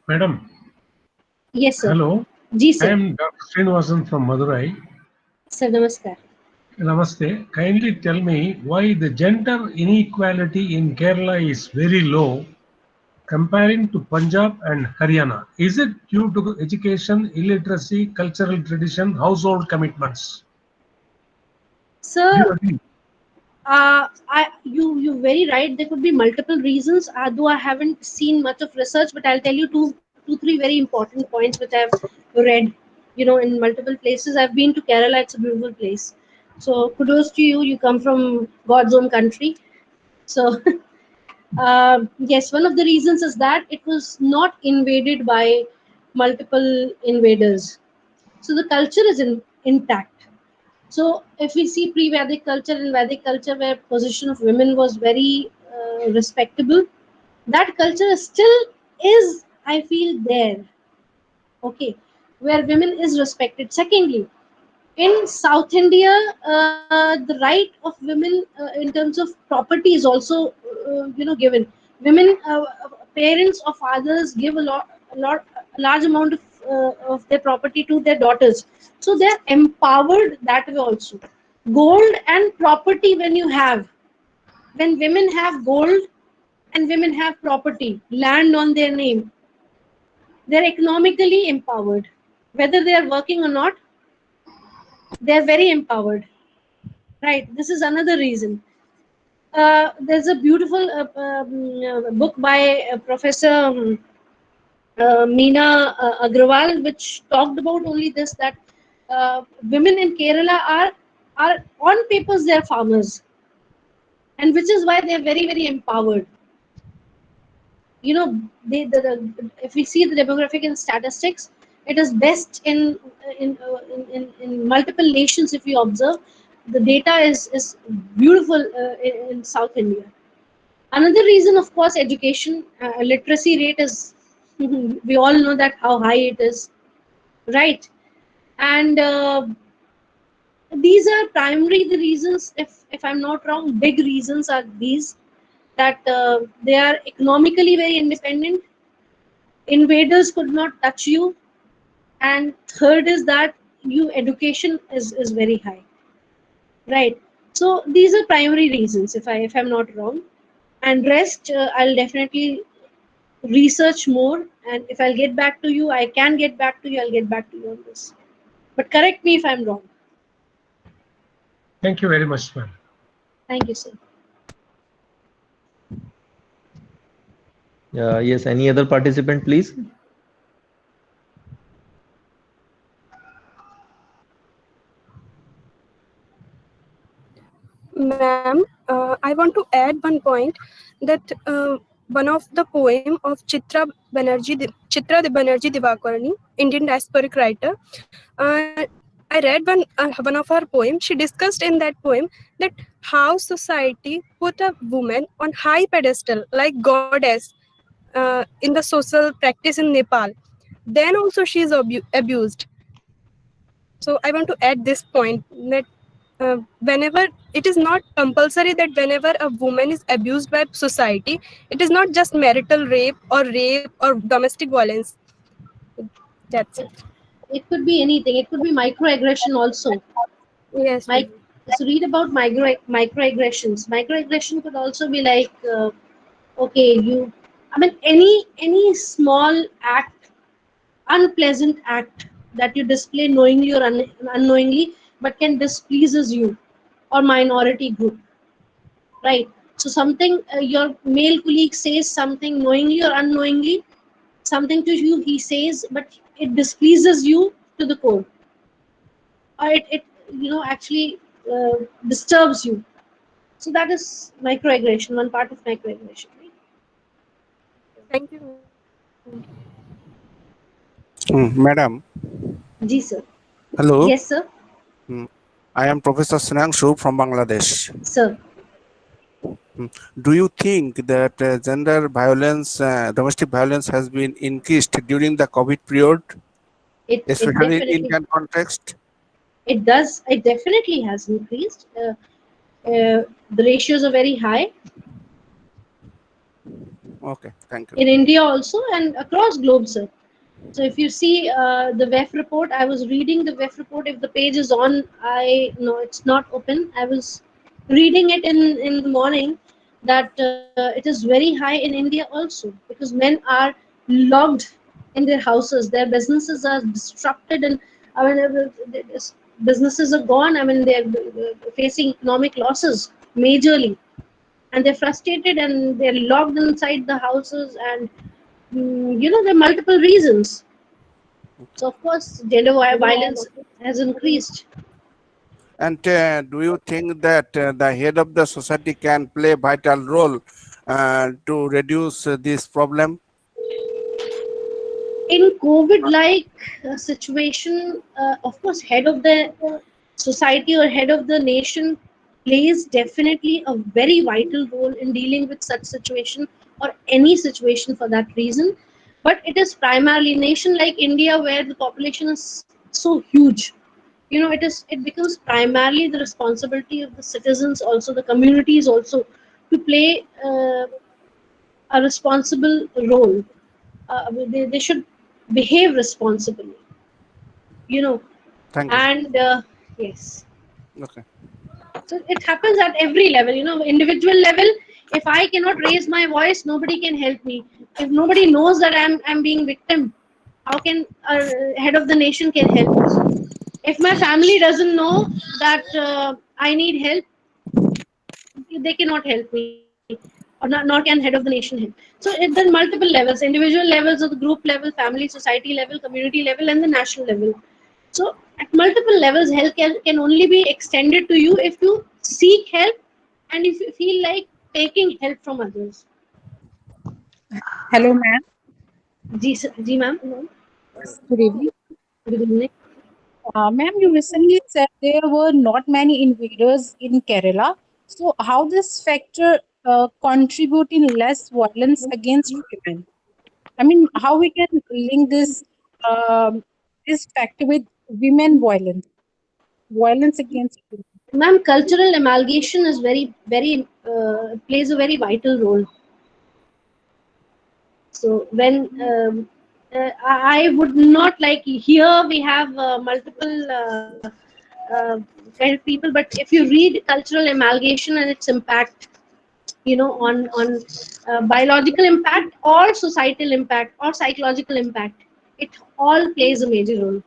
Madam, Yes, sir. hello. Ji, I sir. am Dr. Srinivasan from Madurai. Sir, namaskar. Namaste. Kindly tell me why the gender inequality in Kerala is very low comparing to Punjab and Haryana. Is it due to education, illiteracy, cultural tradition, household commitments? Do you Sir, agree? you very right. There could be multiple reasons. Though I haven't seen much of research, but I'll tell you two, three very important points which I've read. In multiple places. I've been to Kerala. It's a beautiful place. So kudos to you. You come from God's own country. So yes, one of the reasons is that it was not invaded by multiple invaders. So the culture is intact. So if we see pre-Vedic culture and Vedic culture, where position of women was very respectable, that culture still is, I feel, there. Okay, where women is respected. Secondly, in South India, the right of women in terms of property is also, given. Women, parents or fathers give a large amount of their property to their daughters, so they are empowered that way also. Gold and property, when women have gold, and women have property, land on their name. They're economically empowered. Whether they are working or not, they're very empowered. Right? This is another reason. There's a beautiful book by Professor Meena Agrawal, which talked about only this, that women in Kerala are on papers they're farmers, and which is why they're very very empowered. You know, if we see the demographic and statistics, it is best in multiple nations. If you observe, the data is beautiful in South India. Another reason, of course, education, literacy rate is we all know that how high it is, right? And these are primary the reasons. If I'm not wrong, big reasons are these, that they are economically very independent. Invaders could not touch you, and third is that you education is very high, right? So these are primary reasons, if I'm not wrong, and rest I'll definitely research more, and if I'll get back to you, I can get back to you, I'll get back to you on this, but correct me if I'm wrong. Thank you very much, ma'am. Thank you, sir. Yes, any other participant, please? Ma'am, I want to add one point that one of the poem of Chitra Banerjee Divakarani, Indian diasporic writer, I read one of her poems. She discussed in that poem that how society put a woman on high pedestal like goddess in the social practice in Nepal. Then also she is abused. So I want to add this point that whenever it is not compulsory that whenever a woman is abused by society, it is not just marital rape or domestic violence. That's it. it, it could be anything, it could be microaggression also. Yes, ma'am. Mike, so read about microaggressions. Microaggression could also be like, okay, I mean, any small act, unpleasant act that you display knowingly or unknowingly, but can displeases you or minority group, right? So something your male colleague says something knowingly or unknowingly, something to you he says, but it displeases you to the core, or it actually disturbs you. So that is microaggression, one part of microaggression, right? Thank you, ma'am. Madam, Ji sir. hello. Yes sir. Mm, I am Professor Snangshu from Bangladesh. Sir, Do you think that gender violence, domestic violence has been increased during the COVID period, it especially in definitely, Indian context? it definitely has increased. The ratios are very high Okay, thank you. in India also and across globe, sir. So if you see the WEF report, I was reading the WEF report. If the page is on, I no, it's not open. I was reading it in the morning, that it is very high in India also, because men are locked in their houses. Their businesses are disrupted, and I mean, businesses are gone. I mean, they're facing economic losses majorly, and they're frustrated and they're locked inside the houses, and there are multiple reasons. So of course, gender violence has increased. And do you think that the head of the society can play vital role to reduce this problem? In COVID-like situation, of course, head of the society or head of the nation plays definitely a very vital role in dealing with such situation, or any situation for that reason. But it is primarily nation like India, where the population is so huge. It becomes primarily the responsibility of the citizens, also the communities, also to play a responsible role. They should behave responsibly, you know Thank you. and yes. Okay. So it happens at every level, individual level. If I cannot raise my voice, nobody can help me. If nobody knows that I'm being victim, how can a head of the nation can help me? If my family doesn't know that I need help, they cannot help me, or not can head of the nation help. So there's multiple levels, individual levels, or the group level, family, society level, community level, and the national level. So at multiple levels, help can only be extended to you if you seek help and if you feel like taking help from others. Hello, ma'am. Ji ma'am. Good evening. Good evening. Ma'am, you recently said there were not many invaders in Kerala. So, how this factor contribute in less violence against women? I mean, how we can link this factor with women violence against women? Ma'am, cultural amalgamation is very plays a very vital role. So when I would not like, here we have multiple kind of people, but if you read cultural amalgamation and its impact, on biological impact or societal impact or psychological impact, it all plays a major role.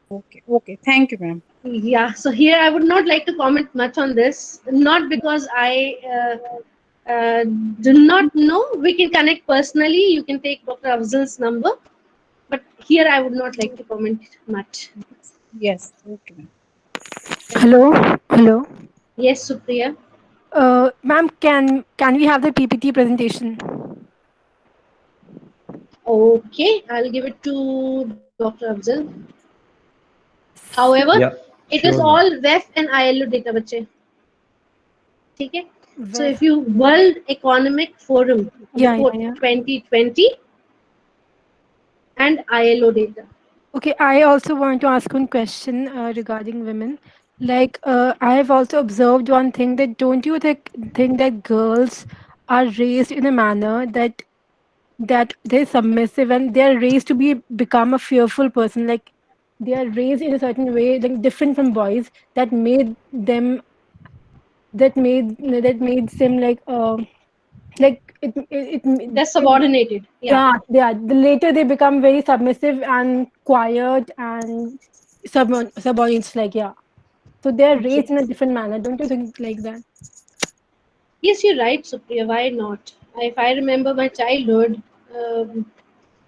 Okay, okay. Thank you, ma'am. Yeah, so here I would not like to comment much on this, not because I uh, do not know. We can connect personally. You can take Dr. Afzal's number, but here I would not like to comment much. Yes, okay, ma'am. Hello, hello. Yes, Supriya. Ma'am, can we have the PPT presentation? Okay, I'll give it to Dr. Afzal. However, Yeah, it is sure, all ma'am. WEF and ILO data, बच्चे. ठीक है? So Where? if you World Economic Forum Yeah, report yeah, yeah. 2020 and ILO data. Okay, I also want to ask one question regarding women. Like, I have also observed one thing, that don't you think that girls are raised in a manner that they're submissive, and they're raised to become a fearful person. Like, they are raised in a certain way, like different from boys, that made them like They're it subordinated. Yeah. yeah, the later they become very submissive and quiet and subordinates, like, yeah. So they're raised in a Yes. different manner. Don't you think like that? Yes, you're right, Supriya. Why not? If I remember my childhood, um,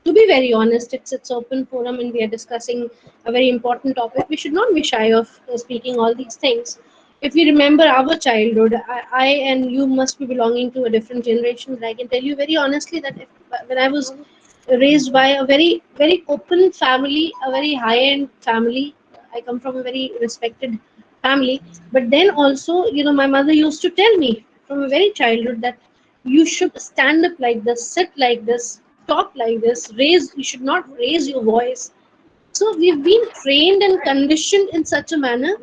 to be very honest, it's open forum and we are discussing a very important topic. We should not be shy of speaking all these things. If we remember our childhood, I and you must be belonging to a different generation. But I can tell you very honestly that when I was raised by a very open family, a very high end family. I come from a very respected family, but then also, my mother used to tell me from a very childhood that you should stand up like this, sit like this, talk like this, raise. You should not raise your voice. So we've been trained and conditioned in such a manner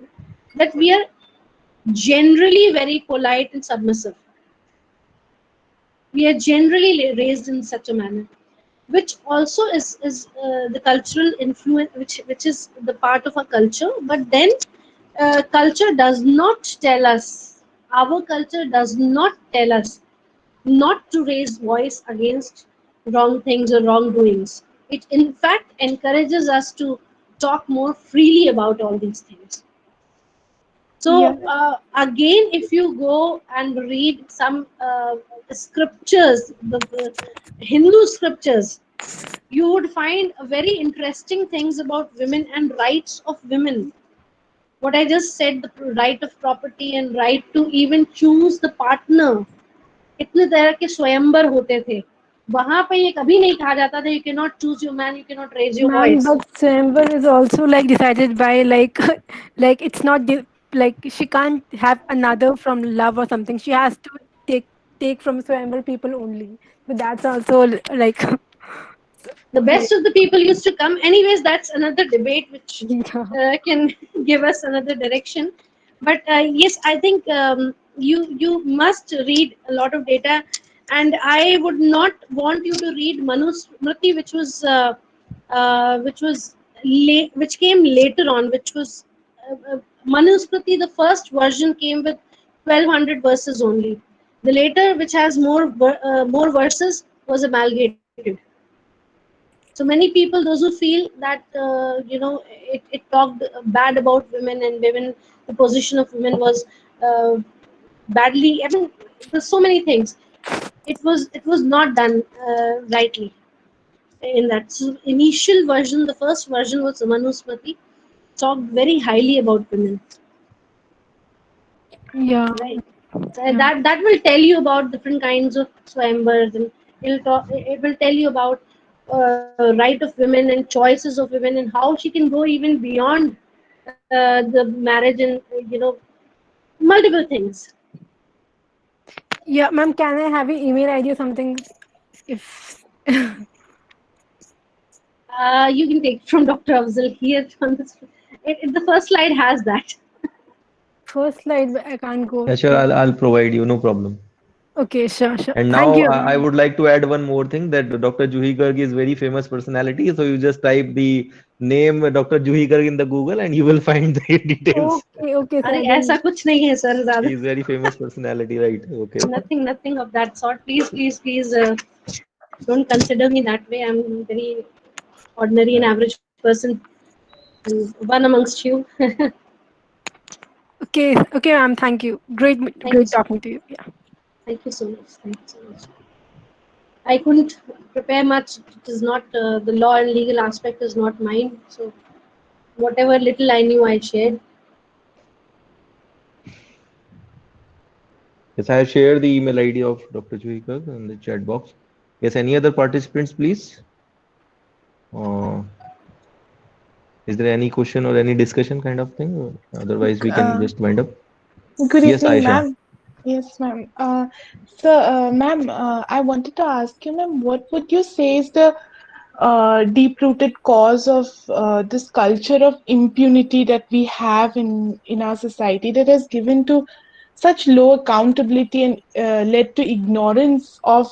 that we are generally very polite and submissive. We are generally raised in such a manner, which also is the cultural influence, which is the part of our culture. But then culture does not tell us, our culture does not tell us not to raise voice against wrong things or wrongdoings. It in fact encourages us to talk more freely about all these things. Yeah, So again, if you go and read some scriptures, the Hindu scriptures, you would find very interesting things about women and rights of women. What I just said, the right of property and right to even choose the partner. इतने तरह के स्वयंवर होते थे. वहां पे ये कभी नहीं कहा जाता था, you cannot choose your man, you cannot raise your man, voice. but Swayamvar is also like decided by like like it's not like she can't have another from love or something. She has to take from Swayamvar people only. But that's also like The best of the people used to come. Anyways, that's another debate which yeah. can give us another direction. But yes, I think you must read a lot of data, and I would not want you to read Manusmriti, which came later on, which was Manusmriti. The first version came with 1200 verses only. The later, which has more verses, was amalgated. So many people, those who feel that it talked bad about women, and women, the position of women was uh, badly. I mean, there's so many things. It was not done rightly in that. So initial version, the first version was Manusmriti, talked very highly about women, Yeah, right? So yeah. that will tell you about different kinds of swayambars, and it will tell you about right of women and choices of women, and how she can go even beyond the marriage, and multiple things. Yeah, ma'am, can I have your email ID or something? If You can take from Dr. Afzal here on this. The first slide has that. first slide, I can't go Yeah, sure, through. I'll provide you, no problem. Okay, sure, sure. And Thank now you. I would like to add one more thing, that Dr. Juhi Garg is very famous personality. So you just type the name Dr. Juhi Garg in the Google and you will find the details. Okay, okay, sir. अरे I didn't. ऐसा कुछ नहीं है sir He ज़्यादा. is very famous personality, right? Okay. Nothing of that sort. Please, don't consider me that way. I'm very ordinary and Yeah. average person, and one amongst you. Okay, okay, ma'am. Thank you. Thank you Great so talking to you. Yeah. Thank you so much. Thank you so much. I couldn't prepare much. It is not the law and legal aspect is not mine. So whatever little I knew, I shared. Yes, I have shared the email ID of Dr. Juhi Garg in the chat box. Yes, any other participants, please? Uh, is there any question or any discussion kind of thing? Otherwise, we can Uh, just wind up. Good Yes, evening, Aisha. ma'am. Yes, ma'am. Ma'am, I wanted to ask you, ma'am, what would you say is the deep-rooted cause of this culture of impunity that we have in our society that has given to such low accountability and led to ignorance of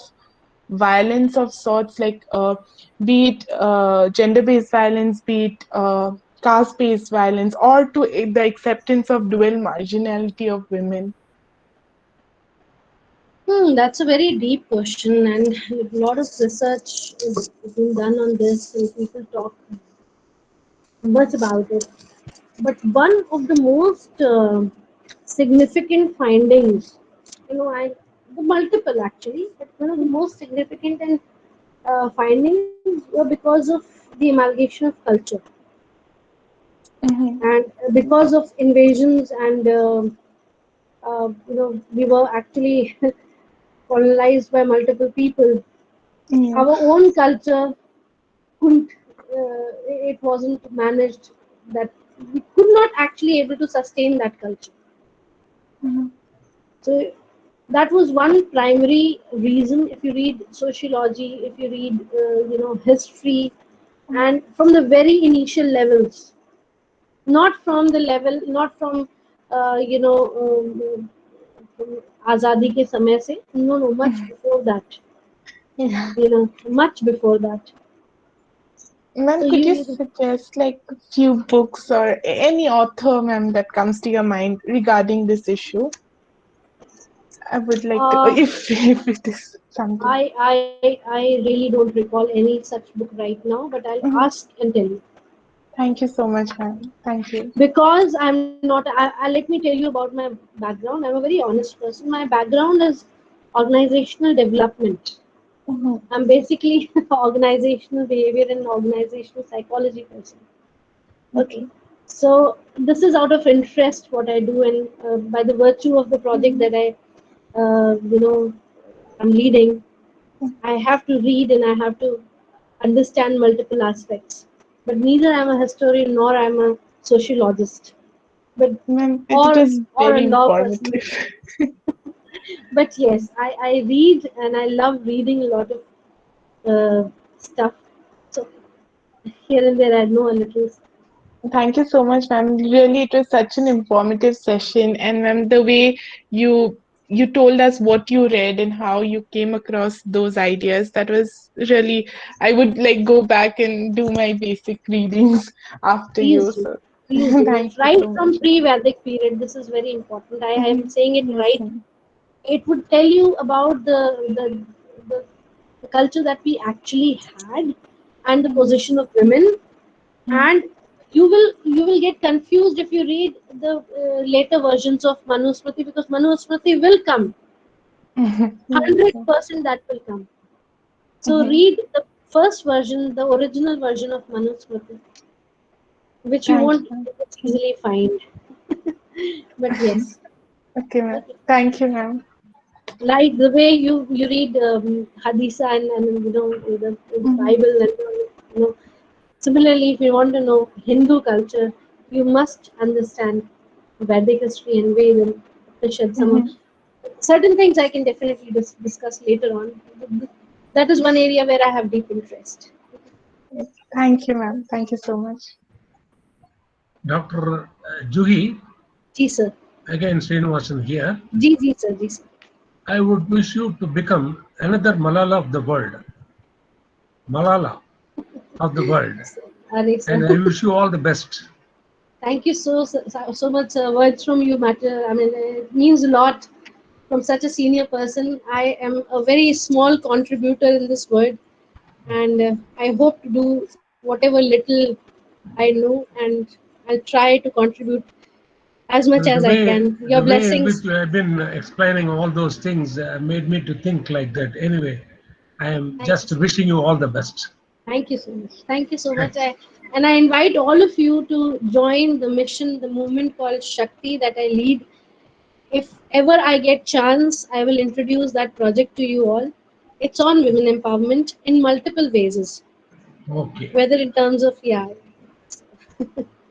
violence of sorts, like be it gender-based violence, be it caste-based violence, or to the acceptance of dual marginality of women. That's a very deep question, and a lot of research is being done on this, and people talk much about it. But one of the most significant findings, the multiple actually, but one of the most significant and findings were because of the amalgamation of culture, Mm-hmm. and because of invasions, and we were actually colonized by multiple people. Yeah. Our own culture couldn't, it wasn't managed, that we could not actually able to sustain that culture. Mm-hmm. So that was one primary reason. If you read sociology, if you read history, and from the very initial levels, not from the level, not from uh, you know from आजादी के समय से, no, much before that, Yeah. much before that. Ma'am, So could you you suggest like a few books or any author, ma'am, that comes to your mind regarding this issue? I would like to, uh, if it is something. I really don't recall any such book right now, but I'll Mhm. ask and tell you. Thank you so much, ma'am. Thank you. Because I'm not, let me tell you about my background. I'm a very honest person. My background is organizational development. Mhm. I'm basically organizational behavior and organizational psychology person. Okay. Okay. So this is out of interest what I do, and by the virtue of the project Mhm. that I'm leading, I have to read and I have to understand multiple aspects. But neither I'm a historian nor I'm a sociologist, but Ma'am, it or is or a very law person. informative. But yes, I read, and I love reading a lot of stuff. So here and there I know a little. Thank you so much, ma'am. Really, it was such an informative session, and ma'am, the way you you told us what you read and how you came across those ideas, that was really. I would like go back and do my basic readings after Please you. do. So, Please do. thank you Right so from much. pre-Vedic period, this is very important. I am Mhm. saying it Yes, right ma'am. It would tell you about the, the culture that we actually had and the position of women. And you will get confused if you read the later versions of Manusmriti, because Manusmriti will come, Yes. 100% that will come. So read the first version, the original version of Manusmriti, which you Thank won't you. easily find. But yes, Okay, ma'am. Thank you, ma'am. like the way you read Haditha and the Bible, and similarly, if you want to know Hindu culture, you must understand Vedic history and Ved and Upanishad. Some certain things I can definitely discuss later on. That is one area where I have deep interest. Thank you, ma'am. Thank you so much. Dr. Juhi, Ji sir. again Srinivasan here. Ji sir. Ji sir. I would wish you to become another Malala of the world. Malala of the world. Are sir. And I wish you all the best. Thank you so much. Words from you matter. I mean, it means a lot from such a senior person. I am a very small contributor in this world, and I hope to do whatever little I know, and I'll try to contribute as much Well, as I can. Your the way in blessings. which you have been explaining all those things made me to think like that. Anyway, I am Thank you just so much. wishing you all the best. Thank you so much. Thank you so much. And I invite all of you to join the mission, the movement called Shakti that I lead. If ever I get chance, I will introduce that project to you all. It's on women empowerment in multiple ways, Okay. whether in terms of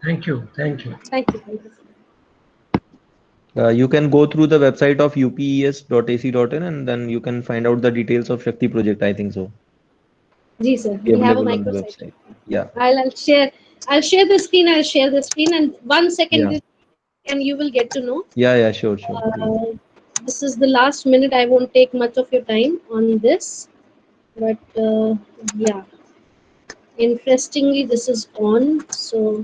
Thank you. Thank you. Thank you. Thank you. You can go through the website of upes.ac.in and then you can find out the details of Shakti project. I think so. Ji sir, Be we have a available on the microsite. website. Yeah. I'll share. I'll share the screen. I'll share the screen, and 1 second, Yeah. and you will get to know. Yeah. Yeah. Sure. Sure. Please. This is the last minute. I won't take much of your time on this, but yeah. Interestingly, this is on. So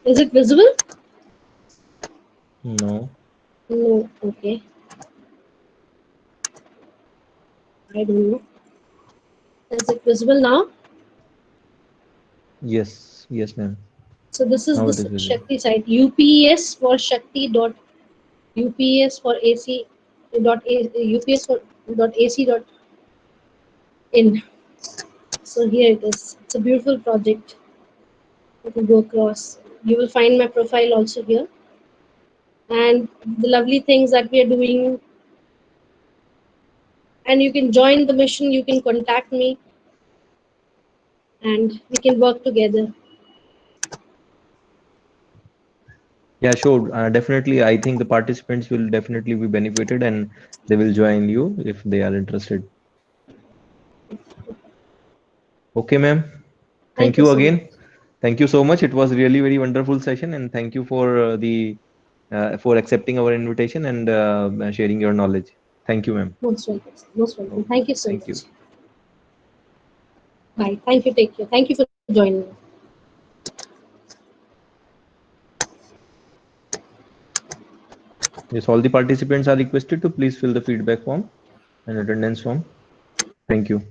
is it visible? No. No. Okay. I don't know. Is it visible now? Yes. Yes, ma'am. So this is Now it the is visible. Shakti site. UPS for Shakti dot UPS for AC UPS for dot AC dot in. So here it is. It's a beautiful project. You can go across. You will find my profile also here, and the lovely things that we are doing. And you can join the mission. You can contact me, and we can work together. Yeah, sure. Definitely. I think the participants will definitely be benefited and they will join you if they are interested. Okay, ma'am. Thank Thank you you so much. again. Thank you so much. It was really very wonderful session, and thank you for the for accepting our invitation and sharing your knowledge. Thank you, ma'am. Most welcome. Most welcome. Okay. Thank you so Thank you. much. Bye. Thank you. Take care. Thank you for joining me. Yes, all the participants are requested to please fill the feedback form and attendance form. Thank you.